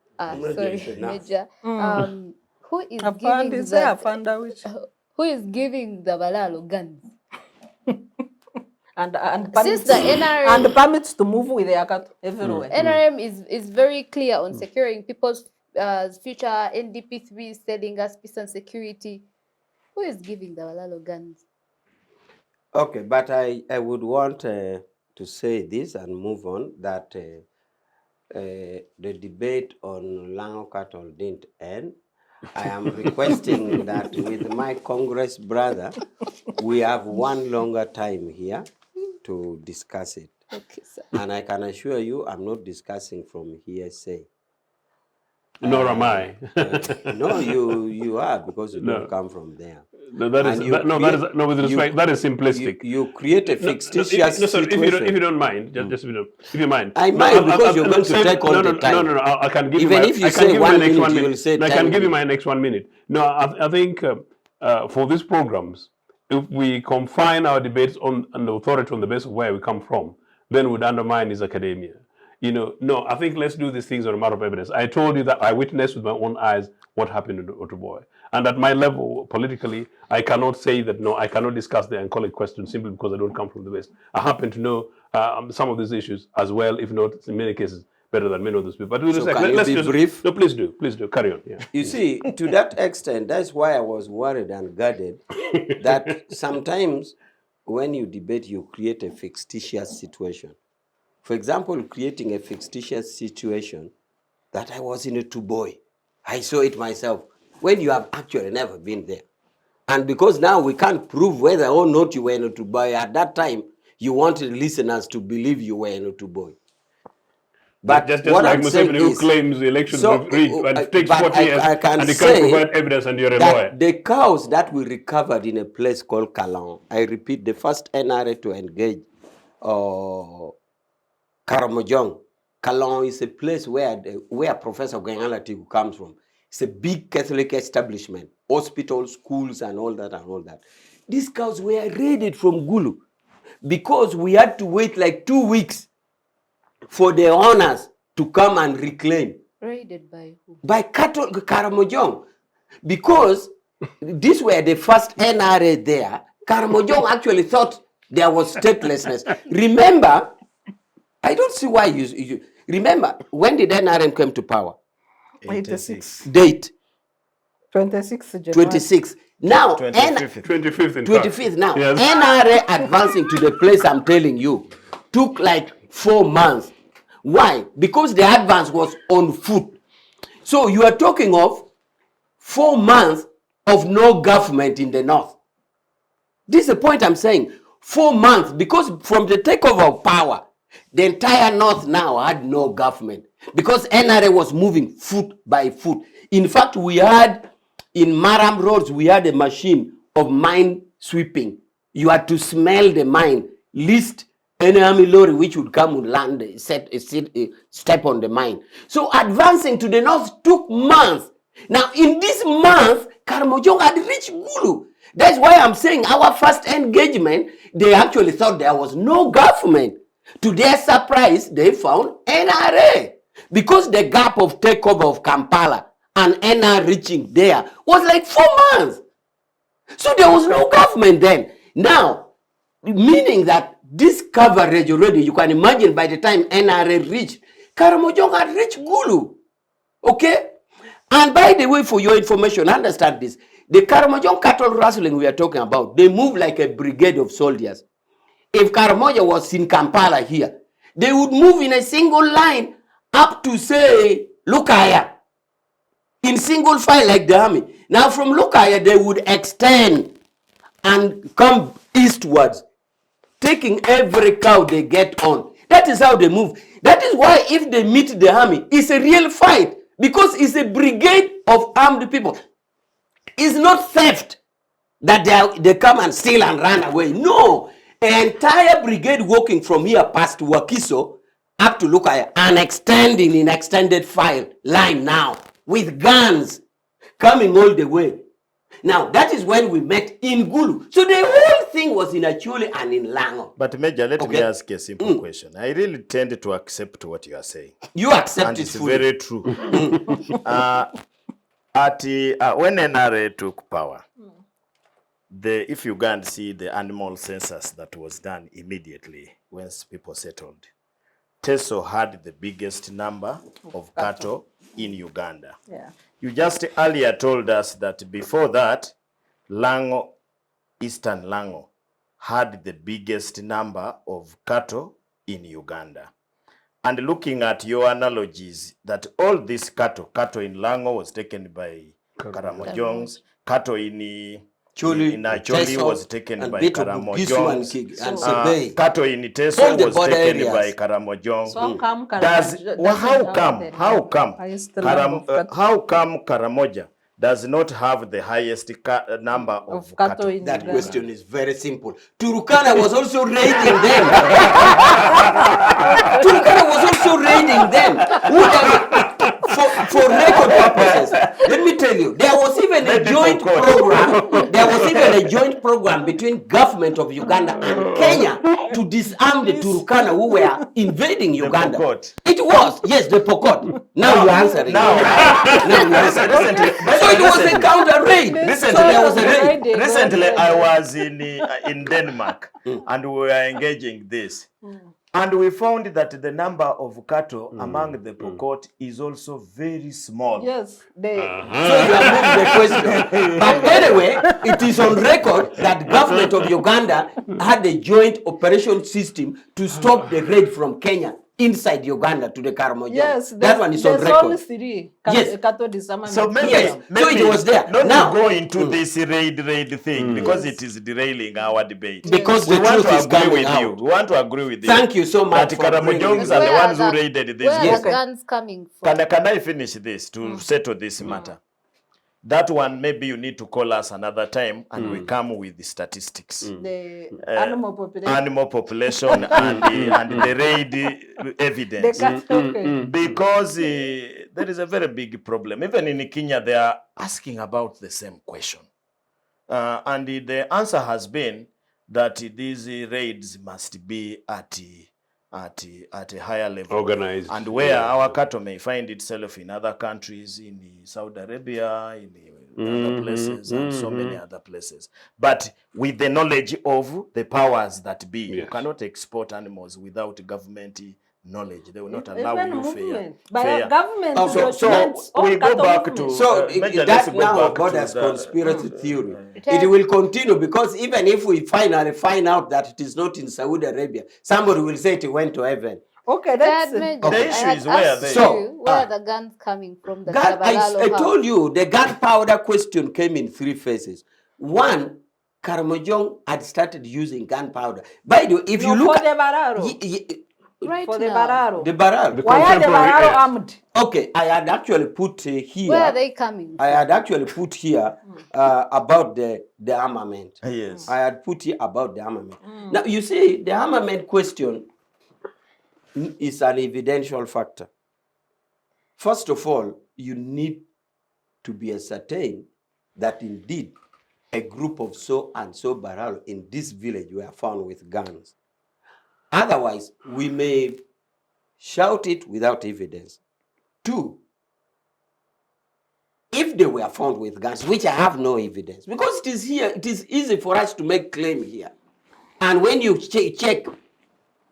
who is giving the Balaalo guns? and Since the NRM and permits to move with their cattle everywhere. NRM is very clear on securing people's future. NDP3 is telling us peace and security. Who is giving the Balaalo guns? Okay, but I would want to say this and move on, that the debate on Lango cattle didn't end. I am requesting that with my Congress brother, we have one longer time here to discuss it. Okay, sir. And I can assure you, I'm not discussing from hearsay. Nor am I. No, you are, because you No. don't come from there. No, that is, And with respect, that is simplistic. You create a fictitious situation. If you don't mind, just if you mind. I mind, because you're going to take all the time. No, I can give Even you my, if you I can say give you 1 my next minute, 1 you minute. will say No, I 10 can give you minutes. my next 1 minute. No, I think for these programs, if we confine our debates on the authority on the basis of where we come from, then would undermine his academia. No, I think let's do these things on a matter of evidence. I told you that I witnessed with my own eyes what happened in Ochieno. And at my level, politically, I cannot say that, no, I cannot discuss the Ankolic question simply because I don't come from the West. I happen to know some of these issues as well, if not, in many cases, better than many of those people. But So can you be brief? No, please do, carry on. Yeah. You see, to that extent, that's why I was worried and guarded that sometimes when you debate, you create a fictitious situation. For example, creating a fictitious situation that I was in a Tuboy. I saw it myself, when you have actually never been there. And because now we can't prove whether or not you were in a Tuboy, at that time, you wanted listeners to believe you were in a Tuboy. But just what like I'm saying Museveni, who is, claims the elections rigged, but it takes but 40 years, I can and you say can't provide evidence, and you're a that lawyer. the cows that we recovered in a place called Kalan, I repeat, the first NRA to engage Karamojong. Kalan is a place where Professor Gwengalatigu comes from. It's a big Catholic establishment, hospitals, schools, and all that. These cows were raided from Gulu because we had to wait like 2 weeks for the owners to come and reclaim. Raided by who? By Karamojong. Because these were the first NRA there. Karamojong actually thought there was statelessness. Remember, I don't see why you remember, when did NRM come to power? 86. Date? 26 January. 26. Now, 25th. 25th now. Yes. NRA advancing to the place I'm telling you took like 4 months. Why? Because the advance was on foot. So you are talking of 4 months of no government in the north. This is the point I'm saying. 4 months, because from the takeover of power, the entire north now had no government. Because NRA was moving foot by foot. In fact, we had, in Maram roads, we had a machine of mine sweeping. You had to smell the mine, list any army lorry which would come and land, step on the mine. So advancing to the north took months. Now, in this month, Karamojong had reached Gulu. That's why I'm saying our first engagement, they actually thought there was no government. To their surprise, they found NRA. Because the gap of takeover of Kampala and NR reaching there was like 4 months. So there was no government then. Now, meaning that this coverage already, you can imagine by the time NRA reached, Karamojong had reached Gulu. Okay? And by the way, for your information, understand this. The Karamojong cattle rustling we are talking about, they move like a brigade of soldiers. If Karamoja was in Kampala here, they would move in a single line up to, say, Lukaya, in single file like the army. Now from Lukaya, they would extend and come eastwards, taking every cow they get on. That is how they move. That is why if they meet the army, it's a real fight, because it's a brigade of armed people. It's not theft that they come and steal and run away. No, an entire brigade walking from here past Wakiso up to Lukaya and extending in extended file line now with guns coming all the way. Now, that is when we met in Gulu. So the whole thing was in Acholi and in Lango. But Major, let me ask you a simple question. I really tend to accept what you are saying. You accept And it it's fully. very true. When NRA took power, if Uganda see the animal census that was done immediately once people settled, Teso had the biggest number of cattle in Uganda. Yeah. You just earlier told us that before that, Lango, Eastern Lango, had the biggest number of cattle in Uganda. And looking at your analogies, that all this cattle in Lango was taken by Karamojongs, cattle in Acholi was taken by Karamojongs, cattle in Teso was taken by Karamojong. So how come Karamoja does not have the highest number of cattle? That question is very simple. Turkana was also raiding them. Turkana was also raiding them. For record purposes, let me tell you, there was even a joint program. There was even a joint program between government of Uganda and Kenya to disarm the Turkana who were invading Uganda. It was, yes, the Pokot. Now you're answering. Now you're answering. So it was a counter raid. Recently, I was in Denmark and we were engaging this. And we found that the number of cattle among the Pokot is also very small. Yes, they. So you have moved the question. But anyway, it is on record that government of Uganda had a joint operation system to stop the raid from Kenya inside Uganda to the Karamoja. Yes, that one is on record. Only three. Yes. So maybe, yes, so it was there. Not Now to go into this raid thing because it is derailing our debate. Because we the want truth to is agree coming with out. you. We want to agree with you. Thank you so much. That Karamojongs are the ones who raided this. Where are the guns coming from? Can I finish this to settle this matter? That one, maybe you need to call us another time and we come with the statistics. The animal population. Animal population and the raid evidence. Because there is a very big problem. Even in Kenya, they are asking about the same question. And the answer has been that these raids must be at a higher level. Organized. And where our cattle may find itself in other countries, in Saudi Arabia, in other places, and so many other places. But with the knowledge of the powers that be, you cannot export animals without government knowledge. They will not allow you fair. By government, so we go back to that now God has conspiracy theory. It will continue because even if we finally find out that it is not in Saudi Arabia, somebody will say it went to heaven. Okay, that's the issue is where they. Where are the guns coming from? The I told you the gunpowder question came in three phases. One, Karamojong had started using gunpowder. By the way, if you look at the Balaalo. Right for now. the Balaalo. Why are the Balaalo armed? Okay, I had actually put here. Where are they coming from? I had actually put here about the armament. Yes. I had put here about the armament. Now, you see, the armament question is an evidential factor. First of all, you need to be ascertained that indeed a group of so and so Balaalo in this village were found with guns. Otherwise, we may shout it without evidence. Two, if they were found with guns, which I have no evidence, because it is here, it is easy for us to make claim here. And when you check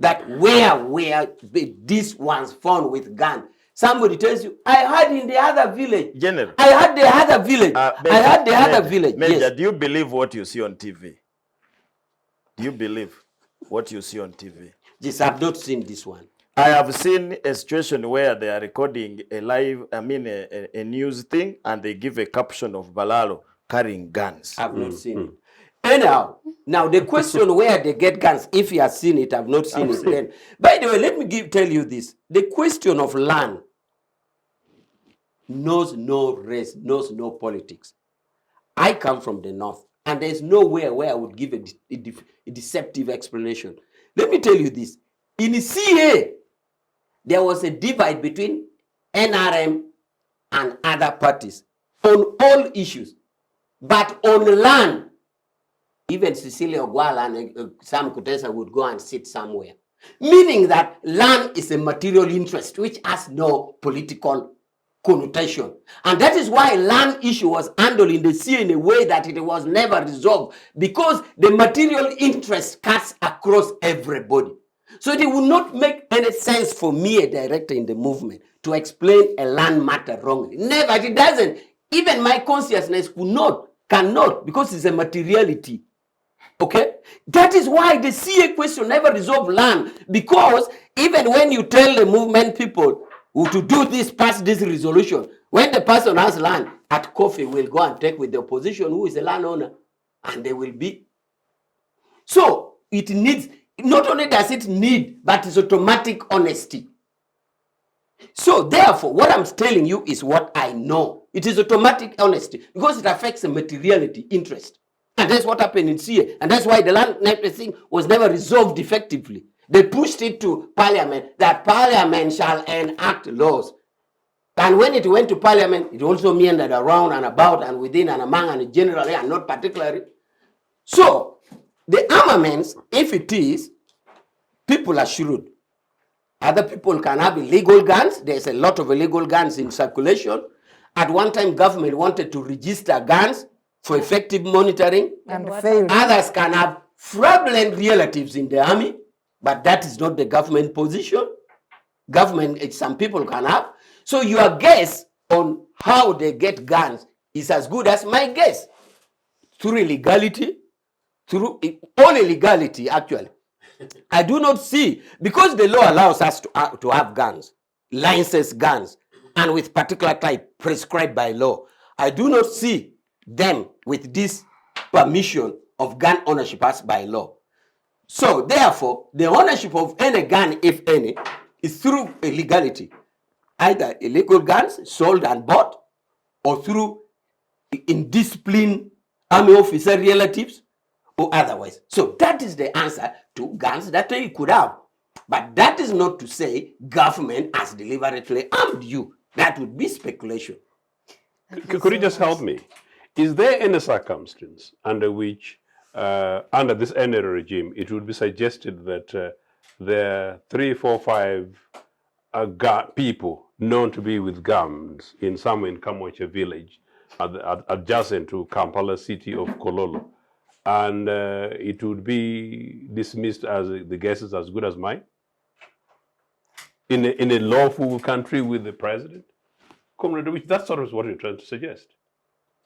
that where were these ones found with guns, somebody tells you, I heard in the other village. General. I heard the other village. I heard the other village. Major, yes. Do you believe what you see on TV? Do you believe what you see on TV? Yes, I've not seen this one. I have seen a situation where they are recording a live, a news thing, and they give a caption of Balaalo carrying guns. I've not seen it. Anyhow, now the question where they get guns, if you have seen it, I've not seen it then. By the way, let me tell you this. The question of land knows no race, knows no politics. I come from the north, and there's nowhere where I would give a deceptive explanation. Let me tell you this. In CA, there was a divide between NRM and other parties on all issues. But on land, even Cecilia Ogwala and Sam Kutesa would go and sit somewhere. Meaning that land is a material interest which has no political connotation. And that is why land issue was handled in the sea in a way that it was never resolved, because the material interest cuts across everybody. So it would not make any sense for me, a director in the movement, to explain a land matter wrongly. Never, it doesn't. Even my consciousness cannot, because it's a materiality. Okay? That is why the CA question never resolve land, because even when you tell the movement people to do this, pass this resolution, when the person has land, at coffee will go and take with the opposition who is a landowner, and they will be. So it needs, not only does it need, but it's automatic honesty. So therefore, what I'm telling you is what I know. It is automatic honesty, because it affects the materiality interest. And that's what happened in CA. And that's why the land thing was never resolved effectively. They pushed it to Parliament, that Parliament shall enact laws. And when it went to Parliament, it also meandered around and about and within and among and generally and not particularly. So the armaments, if it is, people are shrewd. Other people can have illegal guns. There's a lot of illegal guns in circulation. At one time, government wanted to register guns for effective monitoring. And failed. Others can have fraudulent relatives in the army, but that is not the government position. Government, some people can have. So your guess on how they get guns is as good as my guess. Through illegality, through all illegality, actually. I do not see, because the law allows us to have guns, licensed guns, and with particular type prescribed by law. I do not see them with this permission of gun ownership as by law. So therefore, the ownership of any gun, if any, is through illegality. Either illegal guns sold and bought, or through indisciplined army officer relatives, or otherwise. So that is the answer to guns that you could have. But that is not to say government has deliberately armed you. That would be speculation. Could you just help me? Is there any circumstance under which, under this NRA regime, it would be suggested that there are 3, 4, 5 people known to be with guns in somewhere in Kamwacha village, adjacent to Kampala city of Kololo, and it would be dismissed as the guess is as good as mine? In a lawful country with the president? Comrade, that sort of is what you're trying to suggest.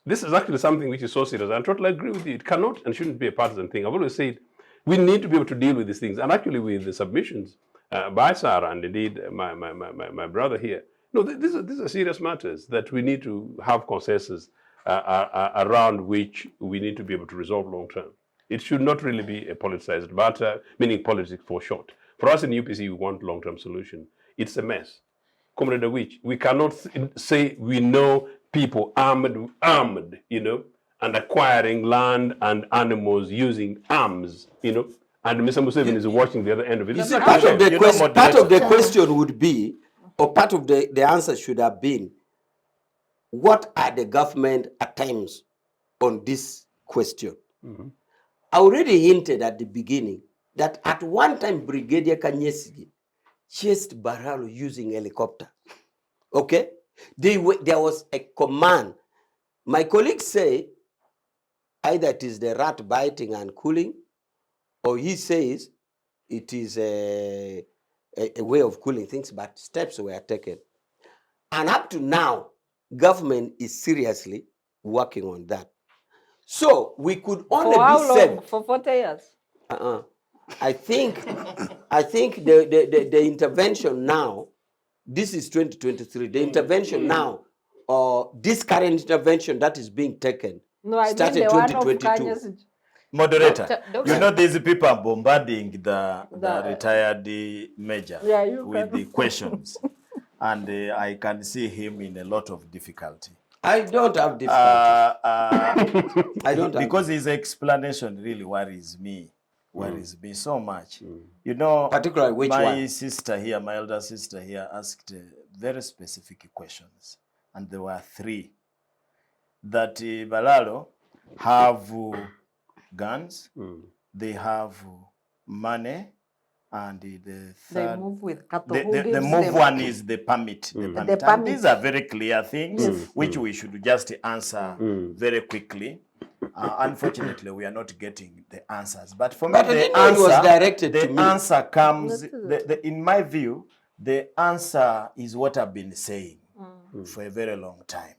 This is actually something which is so serious. I totally agree with you. It cannot and shouldn't be a partisan thing. I've always said we need to be able to deal with these things. And actually with the submissions by Sarah and indeed my brother here, no, these are serious matters that we need to have consensus around which we need to be able to resolve long term. It should not really be a politicized matter, meaning politics for short. For us in UPC, we want long-term solution. It's a mess. Comrade Awich, we cannot say we know people armed, and acquiring land and animals using arms, and Mr. Museveni is watching the other end of it. You see, part of the question would be, or part of the answer should have been, what are the government attempts on this question? Mm-hmm. I already hinted at the beginning that at one time Brigadier Kanyesigi chased Balaalo using helicopter. Okay? There was a command. My colleagues say either it is the rat biting and cooling, or he says it is a way of cooling things, but steps were taken. And up to now, government is seriously working on that. So we could only For how be long? For 40 years? I think the intervention now, this is 2023, the intervention now, or this current intervention that is being taken, started 2022. Moderator, you know these people are bombarding the retired major with the questions. And I can see him in a lot of difficulty. I don't have difficulty. I don't have because his explanation really worries me so much. You know, particularly which my sister here, my elder sister here, asked very specific questions, and there were 3. That Balaalo have guns, they have money, and the They third, move with cattle. the, Who the, the gives move them? one is the permit. The permit. The And these permit. are very clear things which we should just answer very quickly. Unfortunately, we are not getting the answers. But for But me, I the didn't know it was answer, directed to the me. answer comes, That's in my view, the answer is what I've been saying for a very long time.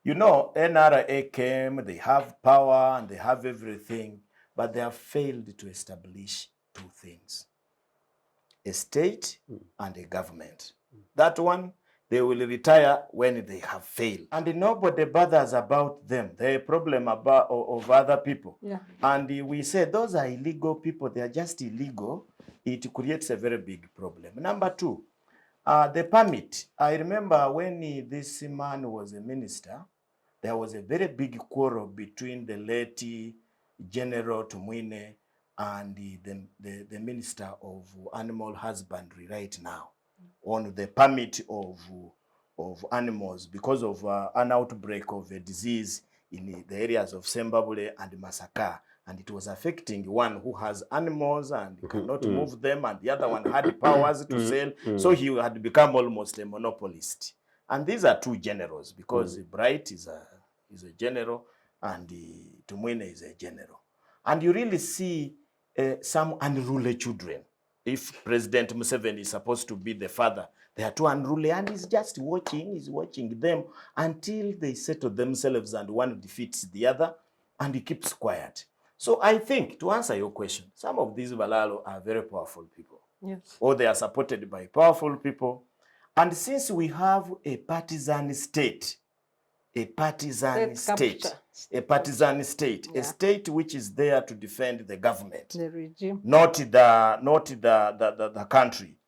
You know, NRA came, they have power and they have everything, but they have failed to establish two things: a state and a government. That one, they will retire when they have failed. And nobody bothers about them. They're a problem of other people. Yeah. And we say those are illegal people. They are just illegal. It creates a very big problem. Number two, the permit. I remember when this man was a minister, there was a very big quarrel between the late General Tumwine and the Minister of Animal Husbandry right now on the permit of animals because of an outbreak of a disease in the areas of Sembabule and Masaka. And it was affecting one who has animals and cannot move them, and the other one had powers to sell. So he had become almost a monopolist. And these are two generals, because Bright is a general and Tumwine is a general. And you really see some unruly children. If President Museveni is supposed to be the father, they are too unruly, and he's just watching them until they settle themselves and one defeats the other, and he keeps quiet. So I think, to answer your question, some of these Balaalo are very powerful people. Yes. Or they are supported by powerful people. And since we have a partisan state, a partisan state, a state which is there to defend the government, The regime. not the country.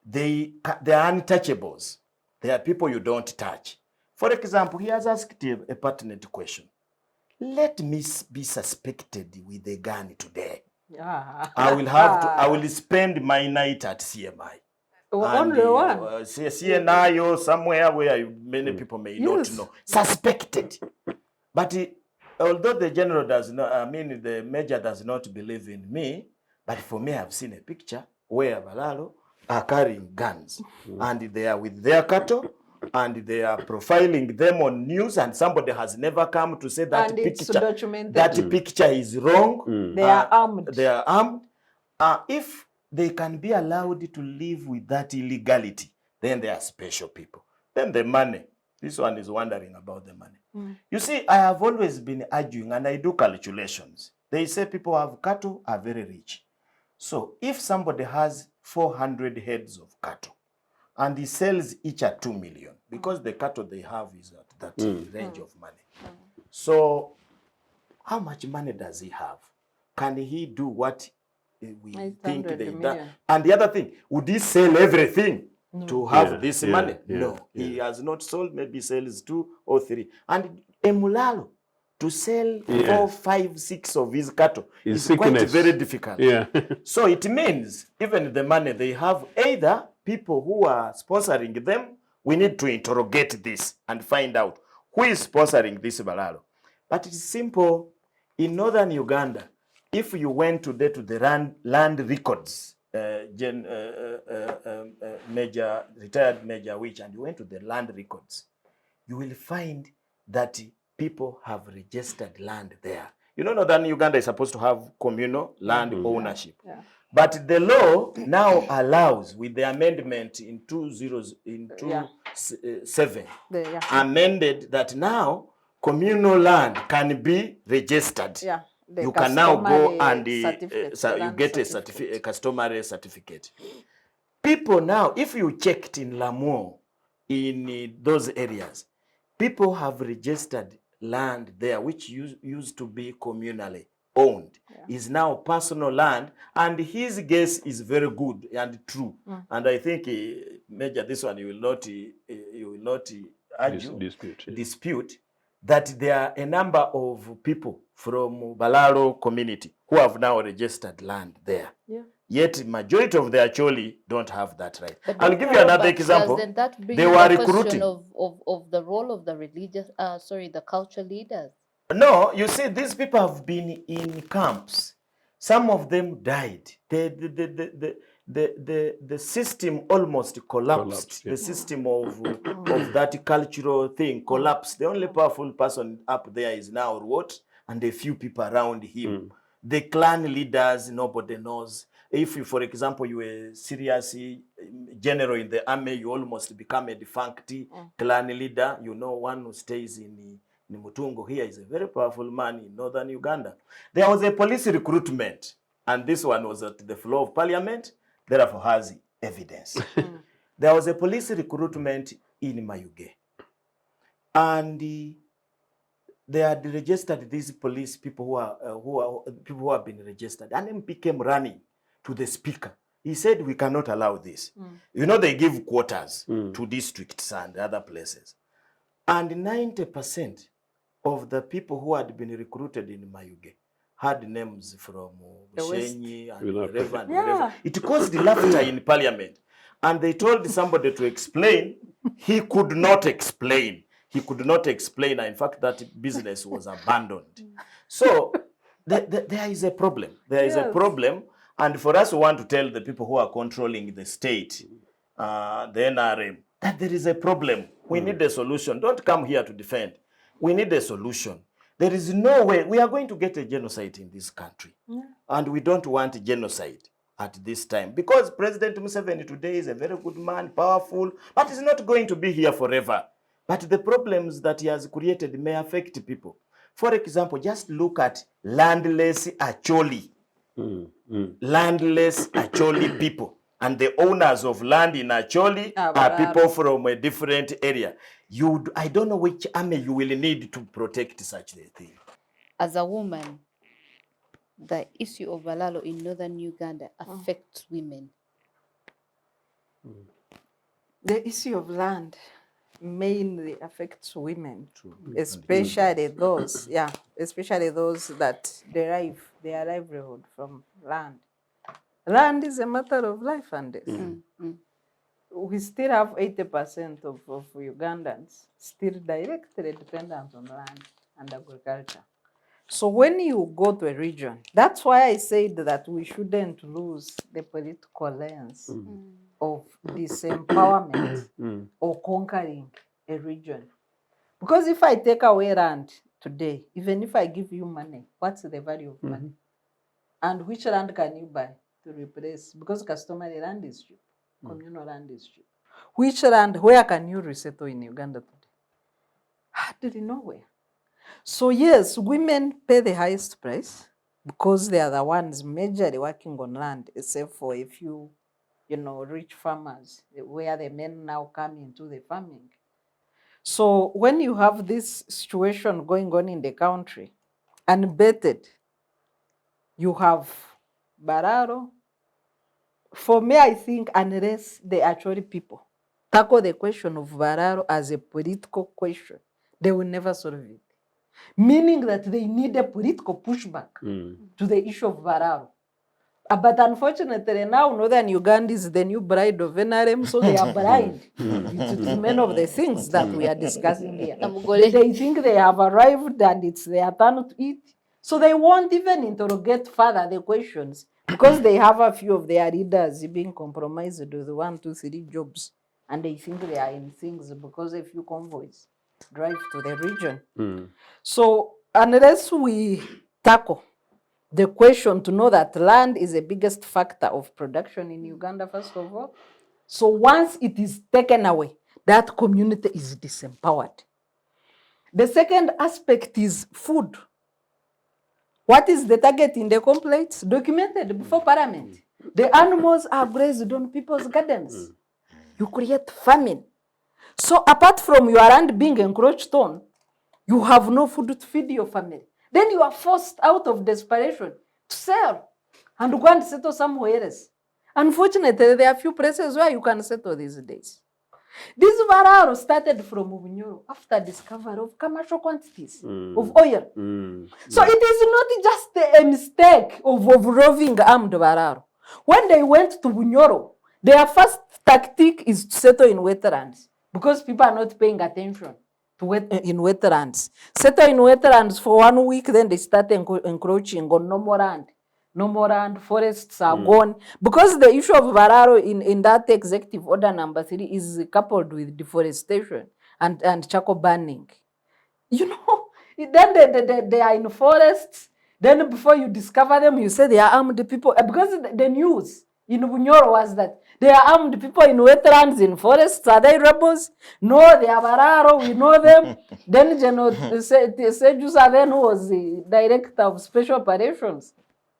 They are untouchables. They are people you don't touch. For example, he has asked a pertinent question. Let me be suspected with a gun today. I will spend my night at CMI. Only one. CNI or somewhere where many people may not know. Suspected. But although the general does not, the major does not believe in me, but for me, I've seen a picture where Balaalo are carrying guns and they are with their cattle and they are profiling them on news, and somebody has never come to say that picture is wrong. They are armed. They are armed. If they can be allowed to live with that illegality, then they are special people. Then the money, this one is wondering about the money. You see, I have always been arguing, and I do calculations. They say people who have cattle are very rich. So if somebody has 400 heads of cattle, and he sells each at 2 million, because the cattle they have is at that range of money. So how much money does he have? Can he do what we think they done? And the other thing, would he sell everything to have this money? No, he has not sold. Maybe sells 2 or 3. And Emulalo, to sell 4, 5, 6 of his cattle is quite very difficult. So it means even the money they have, either people who are sponsoring them, we need to interrogate this and find out who is sponsoring this Balaalo. But it's simple. In northern Uganda, if you went today to the land records, retired Major Awich, and you went to the land records, you will find that people have registered land there. You know, northern Uganda is supposed to have communal land ownership. But the law now allows, with the amendment in 2007, amended that now communal land can be registered. You can now go and you get a customary certificate. People now, if you checked in Lamu, in those areas, people have registered land there, which used to be communally owned, is now personal land, and his guess is very good and true. And I think, Major, this one you will not argue, dispute that there are a number of people from Balaalo community who have now registered land there. Yet majority of the Acholi don't have that right. I'll give you another example. Doesn't that bring they were the recruiting of the role of the the culture leaders? No, you see, these people have been in camps. Some of them died. The system almost collapsed. Yeah. The system of that cultural thing collapsed. The only powerful person up there is now what? And a few people around him. The clan leaders, nobody knows. If, you, for example, you were a serious general in the army, you almost become a defunct clan leader. You know, one who stays in Mutungo here is a very powerful man in northern Uganda. There was a police recruitment, and this one was at the floor of parliament, therefore has evidence. There was a police recruitment in Mayuge, and they had registered these police people who have been registered, and MP came running to the speaker. He said, we cannot allow this. You know, they give quotas to districts and other places. And 90% of the people who had been recruited in Mayuge had names from Bushenyi and wherever. It caused laughter in parliament. And they told somebody to explain. He could not explain. He could not explain. In fact, that business was abandoned. So there is a problem. There is a problem. And for us, we want to tell the people who are controlling the state, the NRM, that there is a problem. We need a solution. Don't come here to defend. We need a solution. There is no way. We are going to get a genocide in this country. And we don't want genocide at this time. Because President Museveni today is a very good man, powerful, but he's not going to be here forever. But the problems that he has created may affect people. For example, just look at landless Acholi. Landless Acholi people. And the owners of land in Acholi are people from a different area. I don't know which army you will need to protect such a thing. As a woman, the issue of Balaalo in northern Uganda affects women. The issue of land mainly affects women, especially those, especially those that derive their livelihood from land. Land is a matter of life and death. We still have 80% of Ugandans still directly dependent on land and agriculture. So when you go to a region, that's why I said that we shouldn't lose the political lens of disempowerment or conquering a region. Because if I take away land today, even if I give you money, what's the value of money? And which land can you buy to replace? Because customary land is cheap, communal land is cheap. Which land, where can you resettle in Uganda today? Hardly nowhere. So yes, women pay the highest price because they are the ones majorly working on land, except for a few, rich farmers, where the men now come into the farming. So when you have this situation going on in the country, unabated, you have Balaalo. For me, I think unless the actually people tackle the question of Balaalo as a political question, they will never solve it. Meaning that they need a political pushback to the issue of Balaalo. But unfortunately, now Northern Uganda is the new bride of NRM, so they are blind to many of the things that we are discussing here. They think they have arrived and it's their turn to eat. So they won't even interrogate further the questions because they have a few of their leaders being compromised with 1, 2, 3 jobs. And they think they are in things because a few convoys drive to the region. So unless we tackle the question to know that land is the biggest factor of production in Uganda, first of all. So once it is taken away, that community is disempowered. The second aspect is food. What is the target in the complaints? Documented before Parliament. The animals are grazed on people's gardens. You create famine. So apart from your land being encroached on, you have no food to feed your family. Then you are forced out of desperation to sell and go and settle somewhere else. Unfortunately, there are few places where you can settle these days. This Balaalo started from Bunyoro after discovery of commercial quantities of oil. So it is not just a mistake of roving armed Balaalo. When they went to Bunyoro, their first tactic is to settle in wetlands because people are not paying attention in wetlands. Settle in wetlands for 1 week, then they start encroaching on normal land. no more land, forests are gone. Because the issue of Balaalo in that executive order number 3 is coupled with deforestation and charcoal burning. You know, then they are in forests. Then before you discover them, you say they are armed people. Because the news in Bunyoro was that they are armed people in wetlands, in forests. Are they rebels? No, they are Balaalo. We know them. Then General Sejusa, then who was the director of special operations,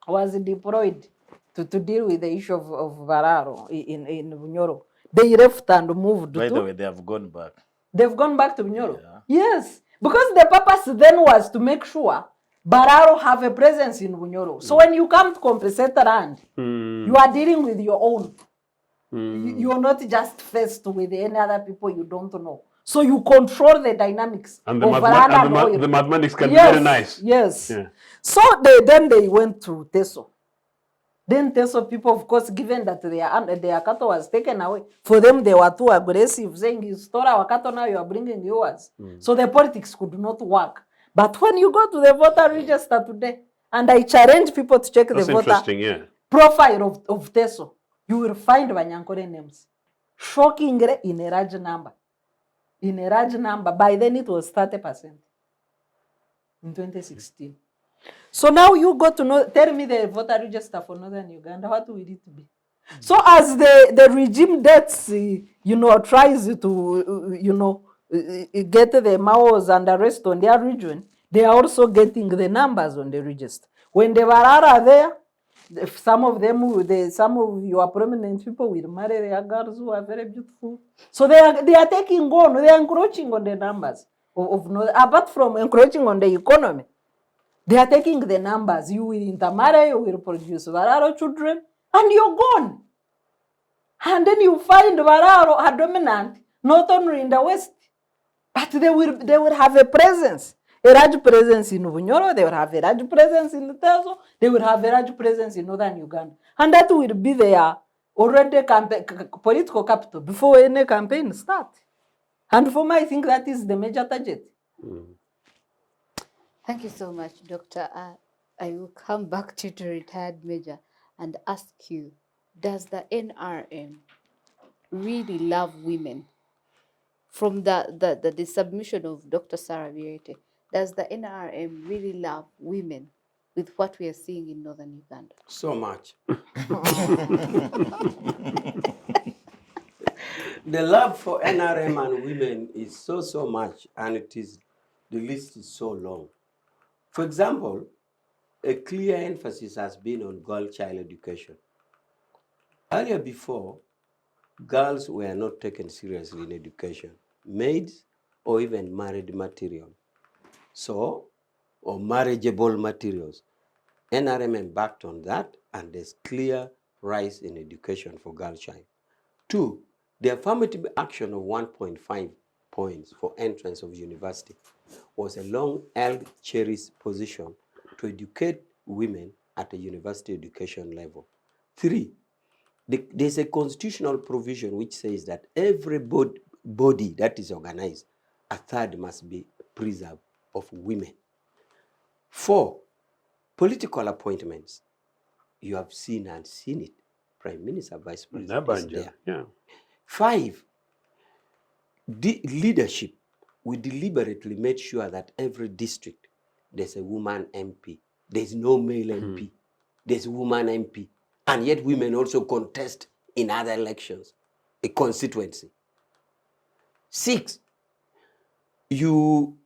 was deployed to deal with the issue of Balaalo in Bunyoro. They left and moved. By the way, they have gone back. They've gone back to Bunyoro. Yeah. Yes. Because the purpose then was to make sure Balaalo have a presence in Bunyoro. So when you come to compensate land, you are dealing with your own. You are not just faced with any other people you don't know. So you control the dynamics And the, of Balaalo the mathematics can be yes, very nice. Yes. Yeah. So then they went to Teso. Then Teso people, of course, given that their cattle was taken away, for them they were too aggressive, saying, you stole our cattle, now you are bringing yours. So the politics could not work. But when you go to the voter register today, and I challenge people to check That's the voter profile of Teso, you will find Banyankore names. Shockingly, in a large number. In a large number. By then it was 30% in 2016. So now you go to know, tell me the voter register for Northern Uganda, what will it be? So as the regime that's, tries to, get the Maos and the rest on their region, they are also getting the numbers on the register. When the Balaalo are there, some of your prominent people will marry their girls who are very beautiful. So they are taking on, they are encroaching on the numbers apart from encroaching on the economy. They are taking the numbers. You will intermarry, you will produce Balaalo children, and you're gone. And then you find Balaalo are dominant, not only in the West, but they will have a presence. A large presence in Bunyoro, they will have a large presence in Teso, they will have a large presence in Northern Uganda. And that will be their already political capital before any campaign starts. And for me, I think that is the major target. Thank you so much, Doctor. I will come back to the retired major and ask you, does the NRM really love women? From the submission of Dr. Sarah Bireete, does the NRM really love women with what we are seeing in Northern Uganda? So much. The love for NRM and women is so much, and the list is so long. For example, a clear emphasis has been on girl-child education. Earlier before, girls were not taken seriously in education, maids or even married material. So, or marriageable materials. NRM embarked on that, and there's clear rise in education for girl child. 2, the affirmative action of 1.5 points for entrance of university was a long-held cherished position to educate women at a university education level. 3, there's a constitutional provision which says that every body that is organized, a third must be preserved of women. 4, political appointments. You have seen it. Prime Minister, Vice President is there. Yeah. 5, leadership. We deliberately made sure that every district, there's a woman MP. There's no male MP. There's a woman MP. And yet women also contest in other elections, a constituency. 6, you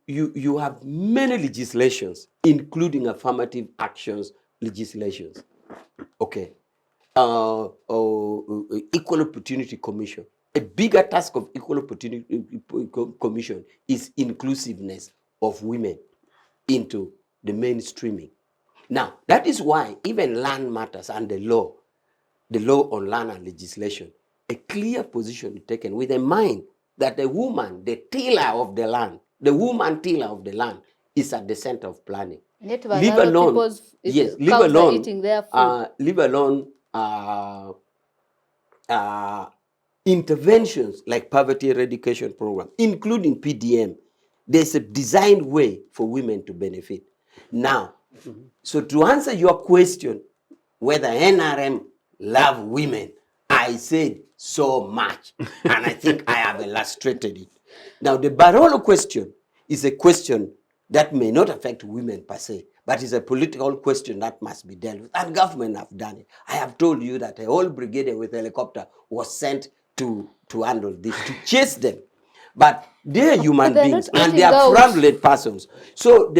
have many legislations, including affirmative actions legislations. Okay. Equal Opportunity Commission. A bigger task of Equal Opportunity Commission is inclusiveness of women into the mainstreaming. Now, that is why even land matters and the law on land and legislation, a clear position taken with a mind that the woman, the tiller of the land, the woman tiller of the land is at the center of planning. Leave alone, eating their food. Leave alone interventions like poverty eradication program, including PDM. There's a designed way for women to benefit. Now, so to answer your question, whether NRM love women. I said so much, and I think I have illustrated it. Now, the Balaalo question is a question that may not affect women per se, but is a political question that must be dealt with, and government have done it. I have told you that a whole brigade with helicopter was sent to handle this, to chase them. But they're human they're beings not and they getting are out. privileged persons. So,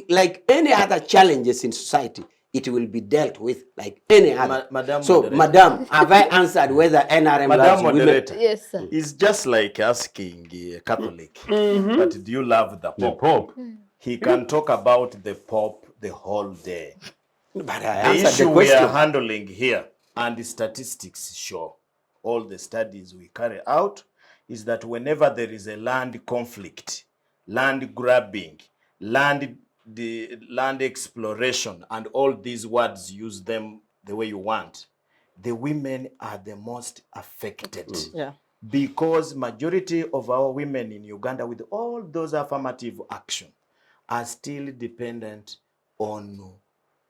like any other challenges in society, it will be dealt with like any other. Madam So, Moderator. Madam, have I answered whether NRM Madam loves women? Moderator, Yes, sir. it's just like asking a Catholic, but do you love the The Pope? Pope. He can talk about the Pope the whole day. But I The answered issue the we question. are handling here, and the statistics show, all the studies we carry out, is that whenever there is a land conflict, land grabbing, land exploration, and all these words, use them the way you want, the women are the most affected. Yeah. Because majority of our women in Uganda, with all those affirmative action, are still dependent on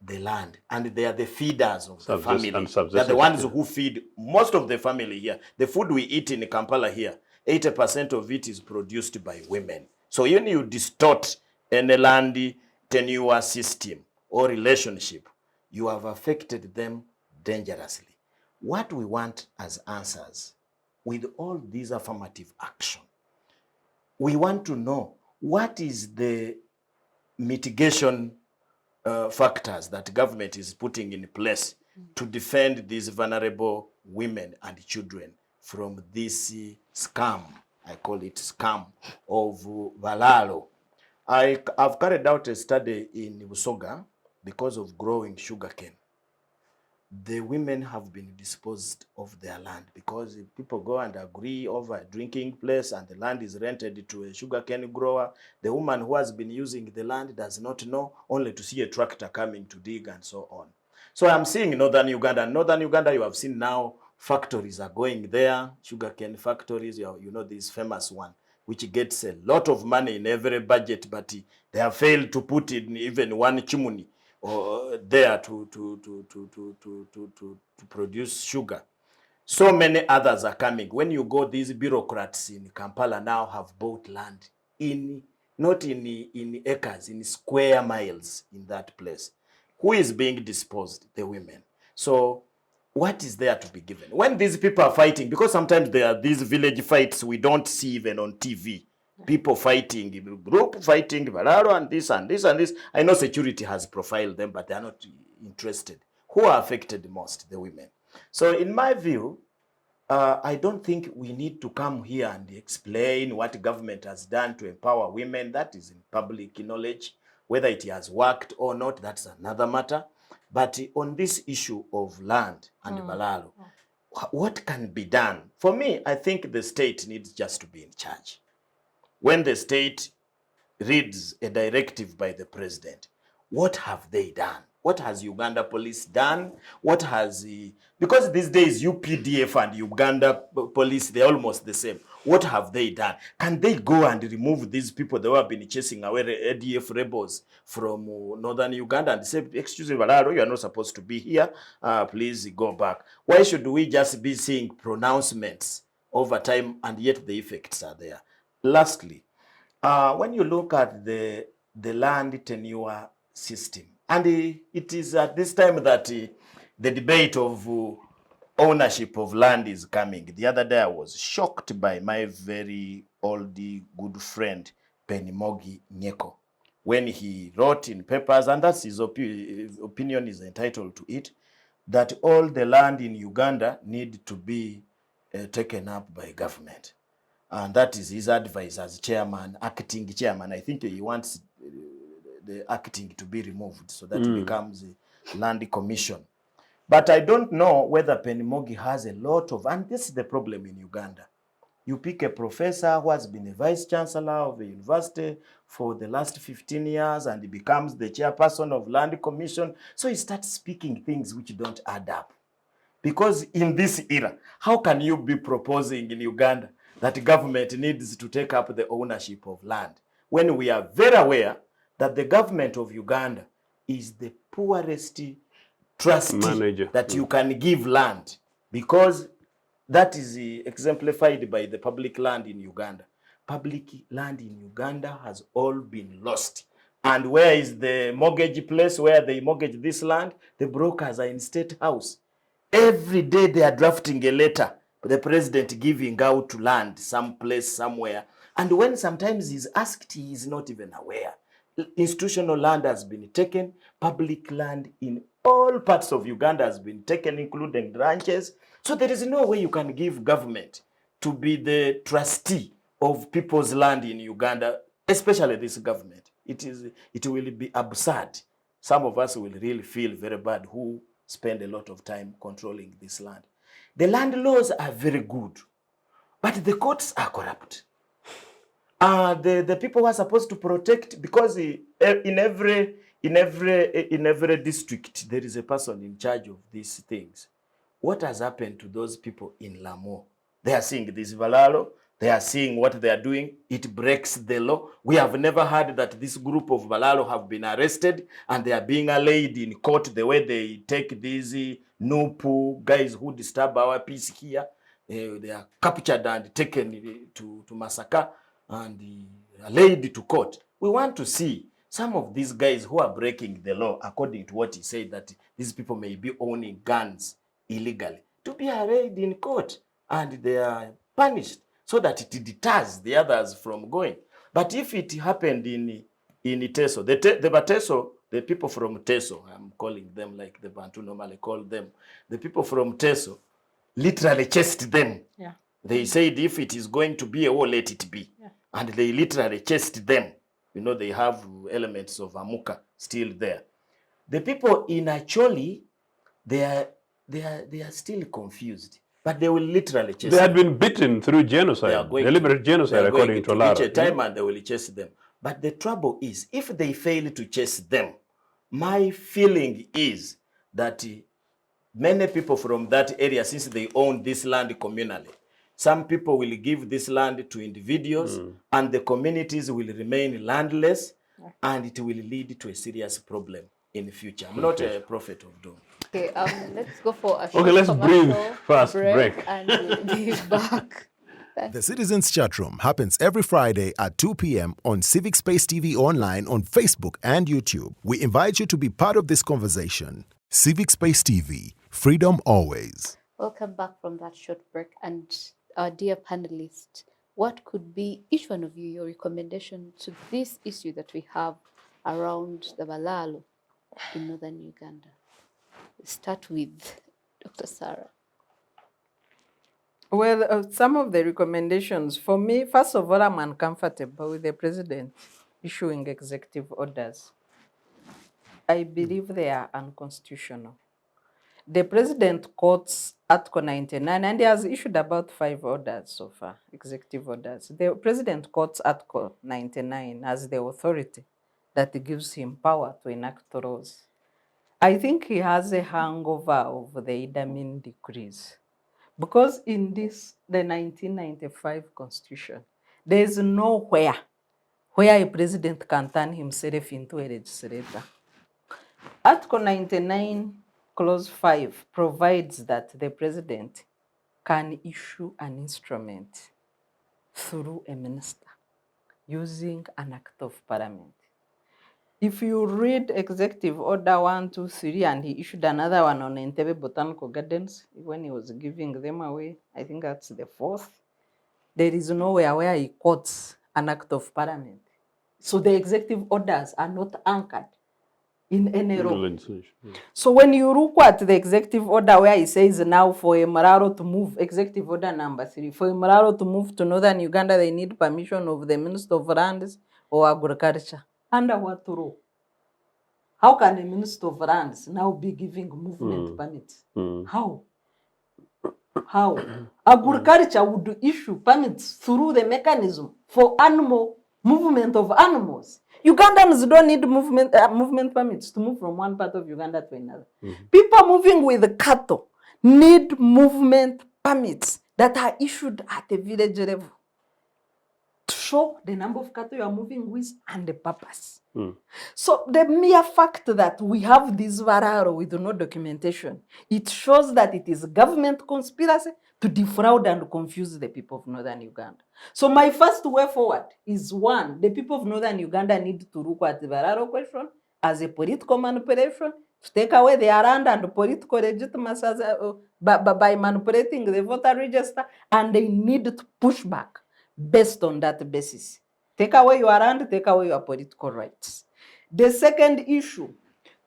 the land, and they are the feeders of the family. They are the ones who feed most of the family here. The food we eat in Kampala here, 80% of it is produced by women. So when you distort any land tenure system or relationship, you have affected them dangerously. What we want as answers with all these affirmative action, we want to know what is the mitigation factors that government is putting in place to defend these vulnerable women and children from this scam, I call it scam, of Balaalo. I've carried out a study in Busoga because of growing sugarcane. The women have been disposed of their land because if people go and agree over a drinking place and the land is rented to a sugarcane grower. The woman who has been using the land does not know, only to see a tractor coming to dig and so on. So I'm seeing northern Uganda. Northern Uganda, you have seen now factories are going there, sugarcane factories, you know this famous one, which gets a lot of money in every budget, but they have failed to put in even one chimney or there to produce sugar. So many others are coming. When you go, these bureaucrats in Kampala now have bought land in, not in acres, in square miles in that place. Who is being disposed? The women. So what is there to be given? When these people are fighting, because sometimes there are these village fights we don't see even on TV. People fighting, group fighting, Balaalo and this and this and this. I know security has profiled them, but they are not interested. Who are affected most? The women. So in my view, I don't think we need to come here and explain what government has done to empower women. That is in public knowledge. Whether it has worked or not, that's another matter. But on this issue of land and Balaalo, what can be done? For me, I think the state needs just to be in charge. When the state reads a directive by the president, what have they done? What has Uganda police done? What has because these days UPDF and Uganda police, they're almost the same. What have they done? Can they go and remove these people that have been chasing away ADF rebels from northern Uganda and say, excuse me, Balaalo, you are not supposed to be here. Please go back. Why should we just be seeing pronouncements over time and yet the effects are there? Lastly, when you look at the land tenure system, and it is at this time that the debate of ownership of land is coming. The other day I was shocked by my very old good friend Penimogi Nyeko when he wrote in papers, and that's his opinion is entitled to it, that all the land in Uganda need to be taken up by government. And that is his advice as chairman, acting chairman. I think he wants the acting to be removed so that it becomes a land commission. But I don't know whether Penimogi has a lot of, and this is the problem in Uganda. You pick a professor who has been a vice chancellor of a university for the last 15 years and he becomes the chairperson of land commission. So he starts speaking things which don't add up. Because in this era, how can you be proposing in Uganda that government needs to take up the ownership of land when we are very aware that the government of Uganda is the poorest trustee Manager. that you can give land, because that is exemplified by the public land in Uganda. Public land in Uganda has all been lost. And where is the mortgage place where they mortgage this land? The brokers are in State House. Every day they are drafting a letter, the president giving out land someplace, somewhere. And when sometimes he's asked, he is not even aware. Institutional land has been taken. Public land in all parts of Uganda has been taken, including ranches. So there is no way you can give government to be the trustee of people's land in Uganda, especially this government. It will be absurd. Some of us will really feel very bad who spend a lot of time controlling this land. The land laws are very good, but the courts are corrupt. The people who are supposed to protect, because in every district there is a person in charge of these things. What has happened to those people in Lamo? They are seeing this Balaalo. They are seeing what they are doing. It breaks the law. We have never heard that this group of Balaalo have been arrested and they are being laid in court the way they take these Nupu guys who disturb our peace here. They are captured and taken to Masaka and laid to court. We want to see some of these guys who are breaking the law, according to what he said, that these people may be owning guns illegally, to be arraigned in court and they are punished, so that it deters the others from going. But if it happened in Teso, the Bateso, the people from Teso, I'm calling them like the Bantu normally call them, the people from Teso literally chased them. Yeah. They said if it is going to be a war, let it be. Yeah. And they literally chased them. You know, they have elements of Amuka still there. The people in Acholi, they are still confused. But they will literally chase them. They had been beaten through genocide, deliberate genocide, according to Pollar. Reach a time and they will chase them. But the trouble is, if they fail to chase them, my feeling is that many people from that area, since they own this land communally, some people will give this land to individuals and the communities will remain landless, and it will lead to a serious problem in the future. I'm not a prophet of doom. Okay, let's go for a short let's breathe commercial fast break. and we'll be back. The Citizens Chatroom happens every Friday at 2 p.m. on Civic Space TV Online on Facebook and YouTube. We invite you to be part of this conversation. Civic Space TV, freedom always. Welcome back from that short break. And our dear panelists, what could be, each one of you, your recommendation to this issue that we have around the Balaalo in northern Uganda? We'll start with Dr. Sarah. Well, some of the recommendations, for me, first of all, I'm uncomfortable with the president issuing executive orders. I believe they are unconstitutional. The president quotes Article 99, and he has issued about 5 orders so far, executive orders. The president quotes Article 99 as the authority that gives him power to enact laws. I think he has a hangover of the Idi Amin decrees. Because in the 1995 Constitution, there is nowhere where a president can turn himself into a legislator. Article 99, Clause 5 provides that the president can issue an instrument through a minister using an act of parliament. If you read Executive Order 1, 2, 3, and he issued another one on Entebbe Botanical Gardens when he was giving them away, I think that's the 4th, there is nowhere where he quotes an act of parliament. So the executive orders are not anchored in any law. So when you look at the executive order where he says now for a Mararo to move, executive order number 3, for a Mararo to move to northern Uganda, they need permission of the Minister of Lands or Agriculture. Under what law? How can a Minister of Lands now be giving movement permits? How? How? Agriculture would issue permits through the mechanism for animal movement of animals. Ugandans don't need movement permits to move from one part of Uganda to another. People moving with cattle need movement permits that are issued at the village level. show the number of cattle you are moving with and the purpose. So the mere fact that we have this Balaalo with no documentation, it shows that it is government conspiracy to defraud and confuse the people of northern Uganda. So my first way forward is, one, the people of northern Uganda need to look at the Balaalo question as a political manipulation, to take away their land and political legitimacy by manipulating the voter register, and they need to push back based on that basis. Take away your land, take away your political rights. The second issue,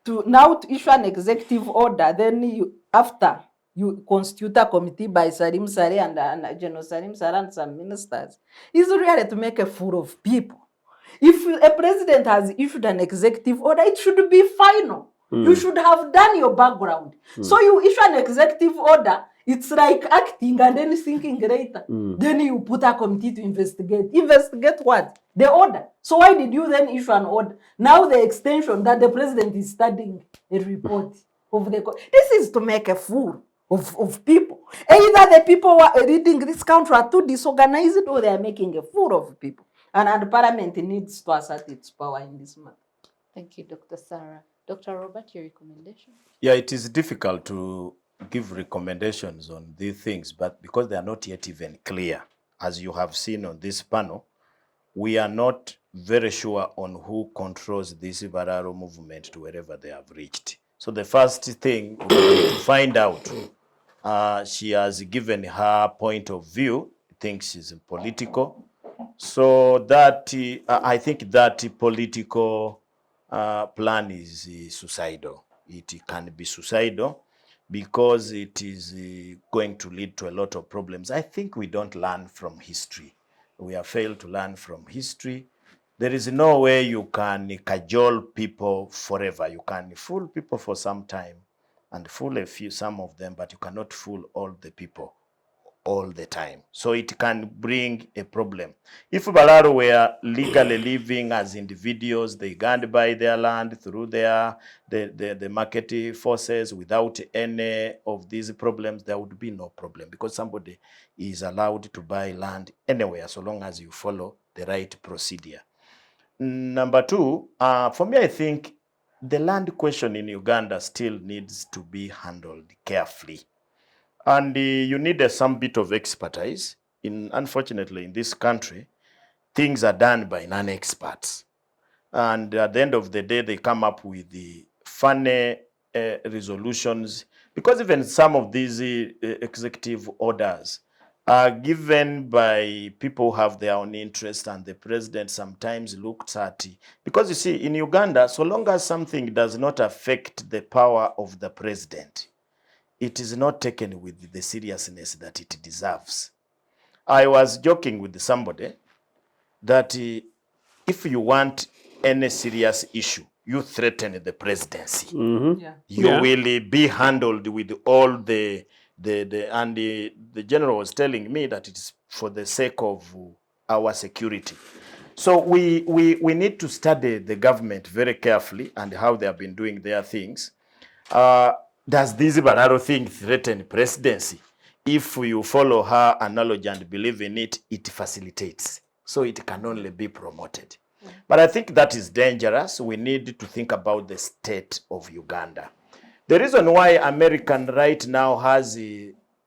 to issue an executive order, then after you constitute a committee by Salim Saleh and General Salim Saleh and some ministers, is really to make a fool of people. If a president has issued an executive order, it should be final. You should have done your background. So you issue an executive order, it's like acting and then thinking later. Then you put a committee to investigate. Investigate what? The order. So why did you then issue an order? Now the extension that the president is studying a report of the... This is to make a fool of people. Either the people who are reading this country are too disorganized, or they are making a fool of people. And Parliament needs to assert its power in this matter. Thank you, Dr. Sarah. Dr. Robert, your recommendation? Yeah, it is difficult to give recommendations on these things, but because they are not yet even clear, as you have seen on this panel, we are not very sure on who controls this Balaalo movement to wherever they have reached. So the first thing we need to find out, she has given her point of view, thinks she's political. So that I think that political plan is suicidal. It can be suicidal because it is going to lead to a lot of problems. I think we don't learn from history. We have failed to learn from history. There is no way you can cajole people forever. You can fool people for some time and fool some of them, but you cannot fool all the people all the time. So it can bring a problem. If Balaalo were legally living as individuals, they gunned by their land through the market forces without any of these problems, there would be no problem, because somebody is allowed to buy land anywhere so long as you follow the right procedure. Number two, for me, I think the land question in Uganda still needs to be handled carefully. And you need some bit of expertise. Unfortunately, in this country, things are done by non-experts. And at the end of the day, they come up with the funny resolutions, because even some of these executive orders are given by people who have their own interest, and the president sometimes looks at it. Because you see, in Uganda, so long as something does not affect the power of the president, it is not taken with the seriousness that it deserves. I was joking with somebody that if you want any serious issue, you threaten the presidency. Yeah. You will be handled with all the general was telling me that it's for the sake of our security. So we need to study the government very carefully and how they have been doing their things. Does this Balaalo thing threaten presidency? If you follow her analogy and believe in it, it facilitates. So it can only be promoted. But I think that is dangerous. We need to think about the state of Uganda. The reason why American right now has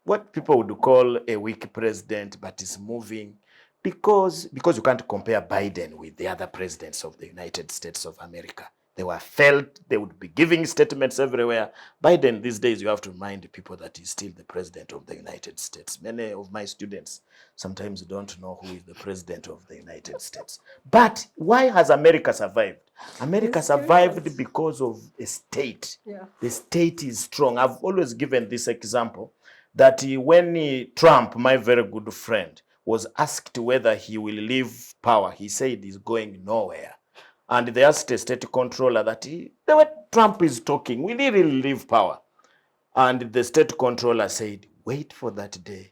what people would call a weak president, but is moving, because you can't compare Biden with the other presidents of the United States of America. They were felt, they would be giving statements everywhere. Biden these days, you have to remind people that he's still the president of the United States. Many of my students sometimes don't know who is the president of the United States. But why has America survived? America survived because of a state. Yeah. The state is strong. I've always given this example that when Trump, my very good friend, was asked whether he will leave power, he said he's going nowhere. And they asked a state controller that the way Trump is talking, will he really leave power? And the state controller said, wait for that day.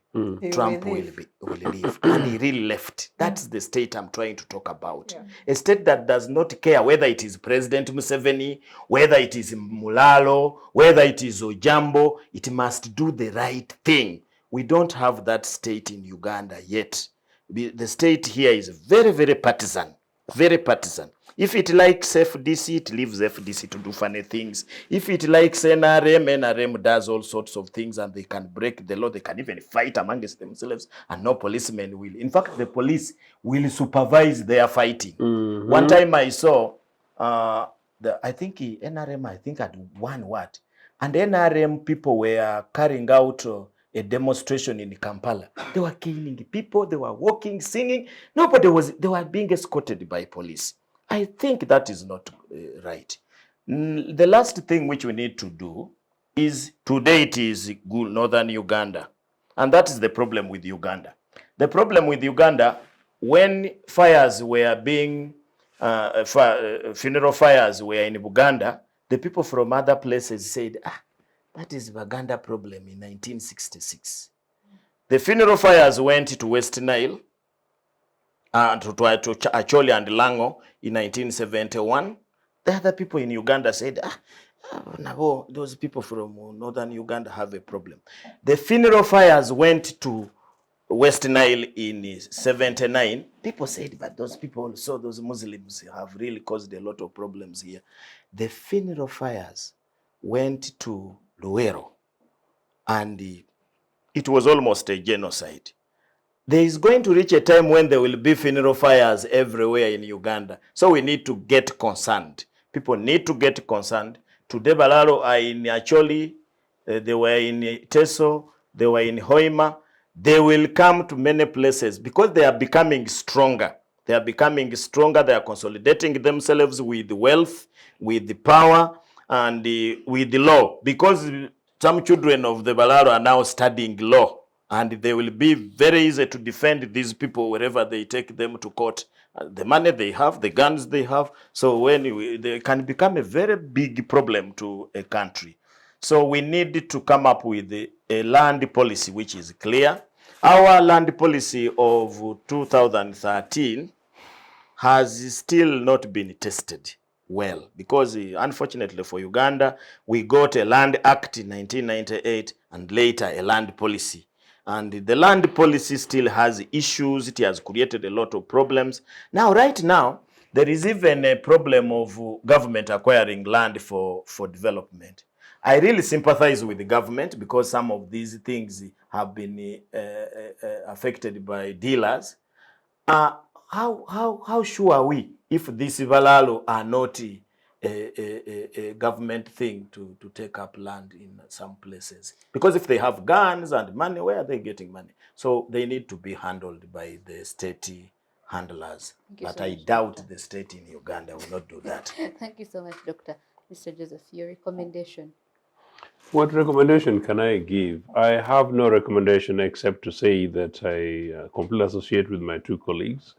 Trump will leave. And he really left. That's the state I'm trying to talk about. Yeah. A state that does not care whether it is President Museveni, whether it is Balaalo, whether it is Ojambo, it must do the right thing. We don't have that state in Uganda yet. The state here is very, very partisan, very partisan. If it likes FDC, it leaves FDC to do funny things. If it likes NRM, NRM does all sorts of things, and they can break the law. They can even fight amongst themselves, and no policemen will. In fact, the police will supervise their fighting. One time I saw, I think NRM, I think had one word, and NRM people were carrying out a demonstration in Kampala. They were killing people, they were walking, singing. They were being escorted by police. I think that is not right. The last thing which we need to do is, today it is northern Uganda. And that is the problem with Uganda. The problem with Uganda, when fires were being, funeral fires were in Uganda, the people from other places said, that is Uganda problem in 1966. The funeral fires went to West Nile, to Acholi and Lango in 1971. The other people in Uganda said, those people from northern Uganda have a problem. The funeral fires went to West Nile in 79. People said, but those people also, those Muslims have really caused a lot of problems here. The funeral fires went to Luero, and it was almost a genocide. There is going to reach a time when there will be funeral fires everywhere in Uganda. So we need to get concerned. People need to get concerned. Today, Balaalo are in Acholi, they were in Teso, they were in Hoima. They will come to many places because they are becoming stronger. They are becoming stronger. They are consolidating themselves with wealth, with the power, and with the law. Because some children of the Balaalo are now studying law, and they will be very easy to defend these people wherever they take them to court. The money they have, the guns they have. So when they can become a very big problem to a country. So we need to come up with a land policy which is clear. Our land policy of 2013 has still not been tested well, because unfortunately for Uganda, we got a Land Act in 1998 and later a land policy. And the land policy still has issues. It has created a lot of problems. Now, right now, there is even a problem of government acquiring land for development. I really sympathize with the government because some of these things have been affected by dealers. How sure are we if these Balaalo are not a government thing to take up land in some places? Because if they have guns and money, where are they getting money? So they need to be handled by the state handlers. But I doubt the state in Uganda will not do that. Thank you so much, Doctor. Mr. Joseph, your recommendation? What recommendation can I give? I have no recommendation except to say that I completely associate with my two colleagues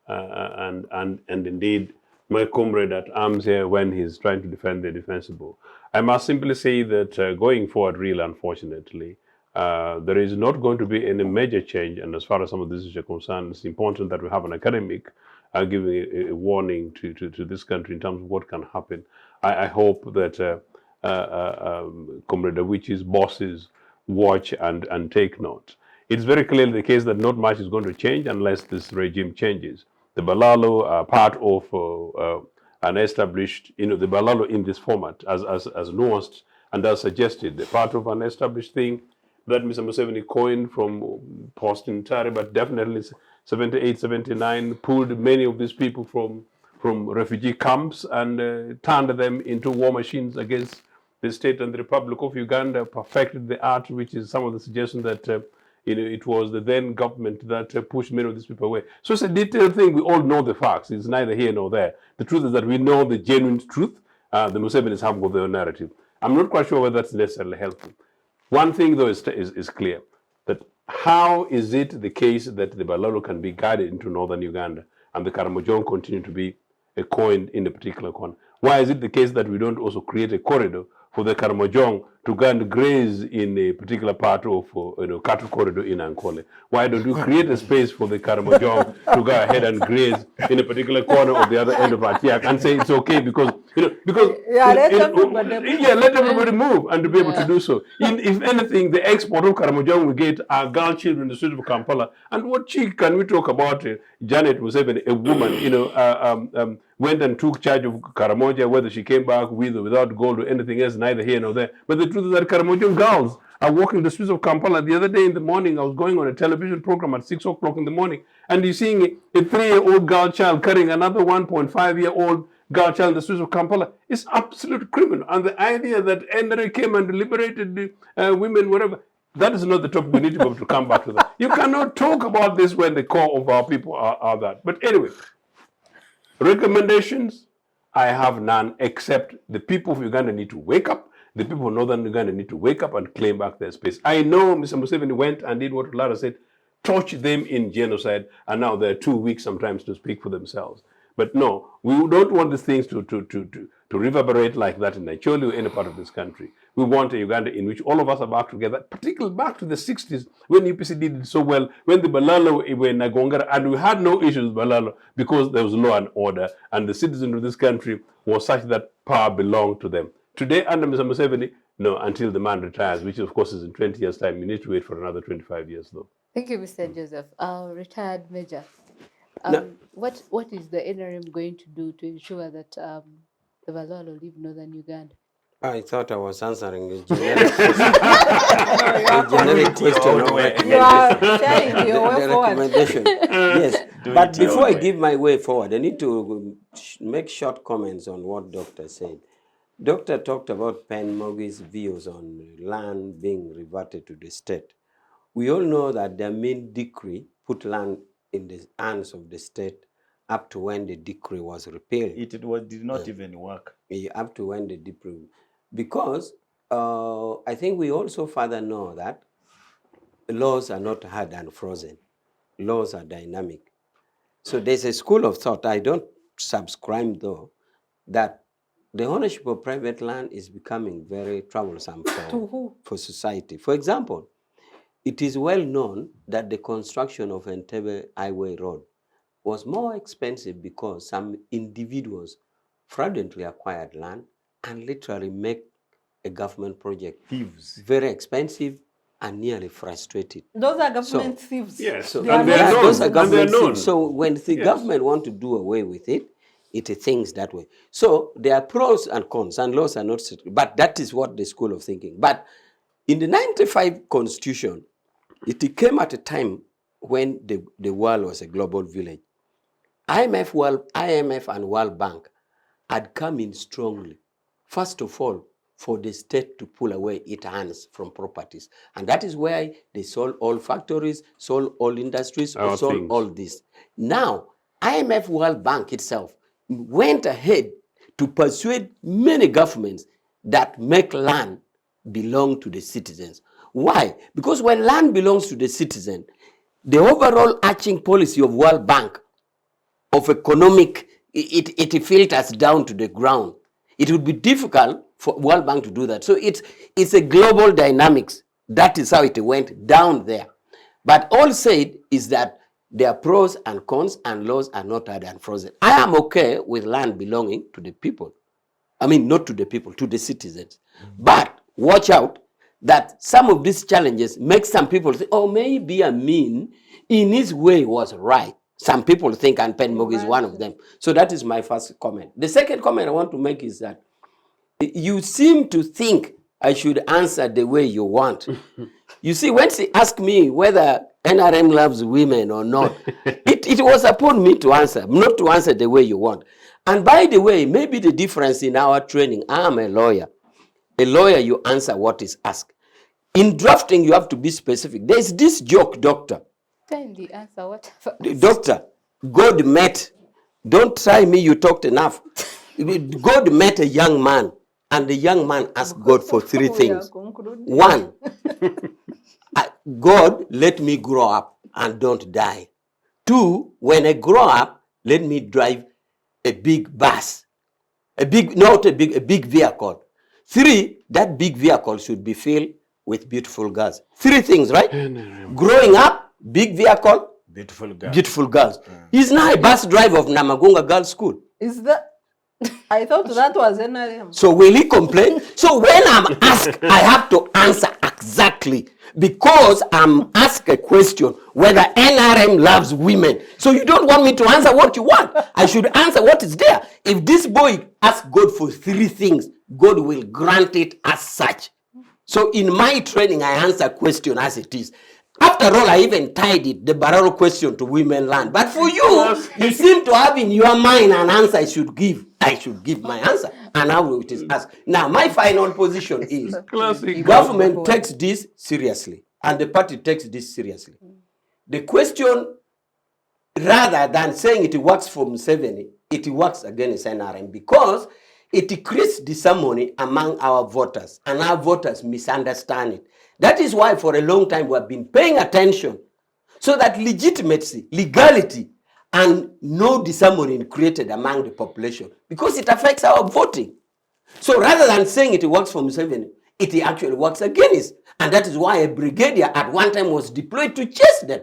and indeed my comrade at arms here when he's trying to defend the defensible. I must simply say that going forward, really unfortunately, there is not going to be any major change, and as far as some of these issues are concerned, it's important that we have an academic giving a warning to this country in terms of what can happen. I hope that Comrade Awich's bosses watch and take note. It's very clearly the case that not much is going to change unless this regime changes. The Balaalo are part of an established, the Balaalo in this format, as nuanced and as suggested, the part of an established thing that Mr. Museveni coined from post-Ntare, but definitely 78, 79, pulled many of these people from refugee camps and turned them into war machines against the state and the Republic of Uganda, perfected the art, which is some of the suggestion that it was the then government that pushed many of these people away. So it's a detailed thing. We all know the facts. It's neither here nor there. The truth is that we know the genuine truth. The Musevenis have got their narrative. I'm not quite sure whether that's necessarily helpful. One thing, though, is clear, that how is it the case that the Balaalo can be guided into northern Uganda and the Karamojong continue to be a coin in a particular corner? Why is it the case that we don't also create a corridor for the Karamojong to go and graze in a particular part of cattle corridor in Ankole? Why don't you create a space for the Karamojong to go ahead and graze in a particular corner of the other end of Atiak and say it's okay because Because let everybody move. let everybody move and to be able to do so. If anything, the export of Karamojong we get are girl children in the street of Kampala. And what cheek can we talk about? Janet was even a woman, went and took charge of Karamoja, whether she came back with or without gold or anything else, neither here nor there. But the truth is that Karamojong girls are walking the streets of Kampala. The other day in the morning, I was going on a television program at 6 o'clock in the morning, and you're seeing a 3-year-old girl child carrying another 1.5-year-old girl child in the streets of Kampala. It's absolute criminal. And the idea that NRA came and liberated the women, whatever, that is not the topic. We need to be able to come back to that. You cannot talk about this when the core of our people are that. But anyway, recommendations, I have none, except the people of Uganda need to wake up. The people of northern Uganda need to wake up and claim back their space. I know Mr. Museveni went and did what Lara said, torch them in genocide, and now they're too weak sometimes to speak for themselves. But no, we don't want these things to reverberate like that in Nigeria or any part of this country. We want a Uganda in which all of us are back together, particularly back to the 60s when UPC did it so well, when the Balaalo were in Nagongara, and we had no issues with Balaalo because there was law and order, and the citizens of this country was such that power belonged to them. Today, under Mr. Museveni, no, until the man retires, which of course is in 20 years' time. You need to wait for another 25 years, though. Thank you, Mr. Joseph. Retired Major. No. What is the NRM going to do to ensure that the Balaalo leave northern Uganda? I thought I was answering a generic question. You are sharing your way forward. Recommendation. Yes, but before I give my way forward, I need to make short comments on what Doctor said. Doctor talked about Mogi's views on land being reverted to the state. We all know that the main decree put land in the hands of the state up to when the decree was repealed. It did not even work. Up to when the decree, because I think we also further know that laws are not hard and frozen. Laws are dynamic. So there's a school of thought, I don't subscribe though, that the ownership of private land is becoming very troublesome for society. For example, it is well known that the construction of Entebbe Highway Road was more expensive because some individuals fraudulently acquired land and literally make a government project Thieves. very expensive and nearly frustrated. Those are government thieves. Yes, So, and they're known. those are And they're government known. things. So when the government want to do away with it, it thinks that way. So there are pros and cons, and laws are not settled. But that is what the school of thinking. But in the 95 Constitution, it came at a time when the world was a global village. IMF and World Bank had come in strongly. First of all, for the state to pull away its hands from properties. And that is why they sold all factories, sold all industries, sold things. all this. Now, IMF World Bank itself went ahead to persuade many governments that make land belong to the citizens. Why? Because when land belongs to the citizen, the overall arching policy of World Bank of economic, it filters down to the ground. It would be difficult for World Bank to do that. So it's a global dynamics. That is how it went down there. But all said is that there are pros and cons, and laws are not hard and frozen. I am okay with land belonging to the people. I mean, not to the people, to the citizens. But watch out that some of these challenges make some people say, oh, maybe Amin in his way was right. Some people think, and Mogi is one of them. So that is my first comment. The second comment I want to make is that you seem to think I should answer the way you want. You see, when she asked me whether NRM loves women or not, it was upon me to answer, not to answer the way you want. And by the way, maybe the difference in our training, I am a lawyer. A lawyer, you answer what is asked. In drafting, you have to be specific. There's this joke, doctor. Kindly answer whatever. Doctor, God met. Don't try me, you talked enough. God met a young man, and the young man asked God for three things. One, God, let me grow up and don't die. Two, when I grow up, let me drive a big bus. A big vehicle. Three, that big vehicle should be filled with beautiful girls. Three things, right? Growing up, big vehicle, Beautiful girl. beautiful girls. He's now a bus driver of Namagunga Girls School. Is that? I thought that was NRM. So will he complain? So when I'm asked, I have to answer exactly, because I'm asked a question whether NRM loves women. So you don't want me to answer what you want. I should answer what is there. If this boy asks God for 3 things, God will grant it as such. So in my training, I answer question as it is. After all, I even tied it, the Balaalo question to women land. But for you, you seem to have in your mind an answer I should give. I should give my answer. And how it is asked. Now, my final position is Classic. government takes this seriously. And the party takes this seriously. The question, rather than saying it works for Museveni, it works against NRM, because it creates disharmony among our voters, and our voters misunderstand it. That is why for a long time we have been paying attention, so that legitimacy, legality, and no disharmony is created among the population, because it affects our voting. So rather than saying it works for Museveni, it actually works against. And that is why a brigadier at one time was deployed to chase them.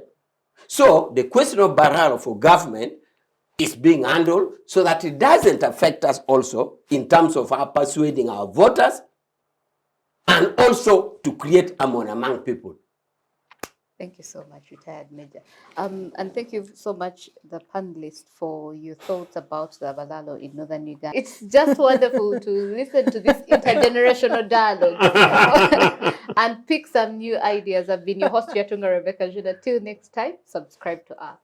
So the question of Balaalo for government is being handled so that it doesn't affect us also in terms of our persuading our voters, and also to create harmony among people. Thank you so much, retired Major. And thank you so much, the panelists, for your thoughts about the Balaalo in Northern Uganda. It's just wonderful to listen to this intergenerational dialogue and pick some new ideas. I've been your host, Turyatunga Rebecca Juna. Till next time, subscribe to us.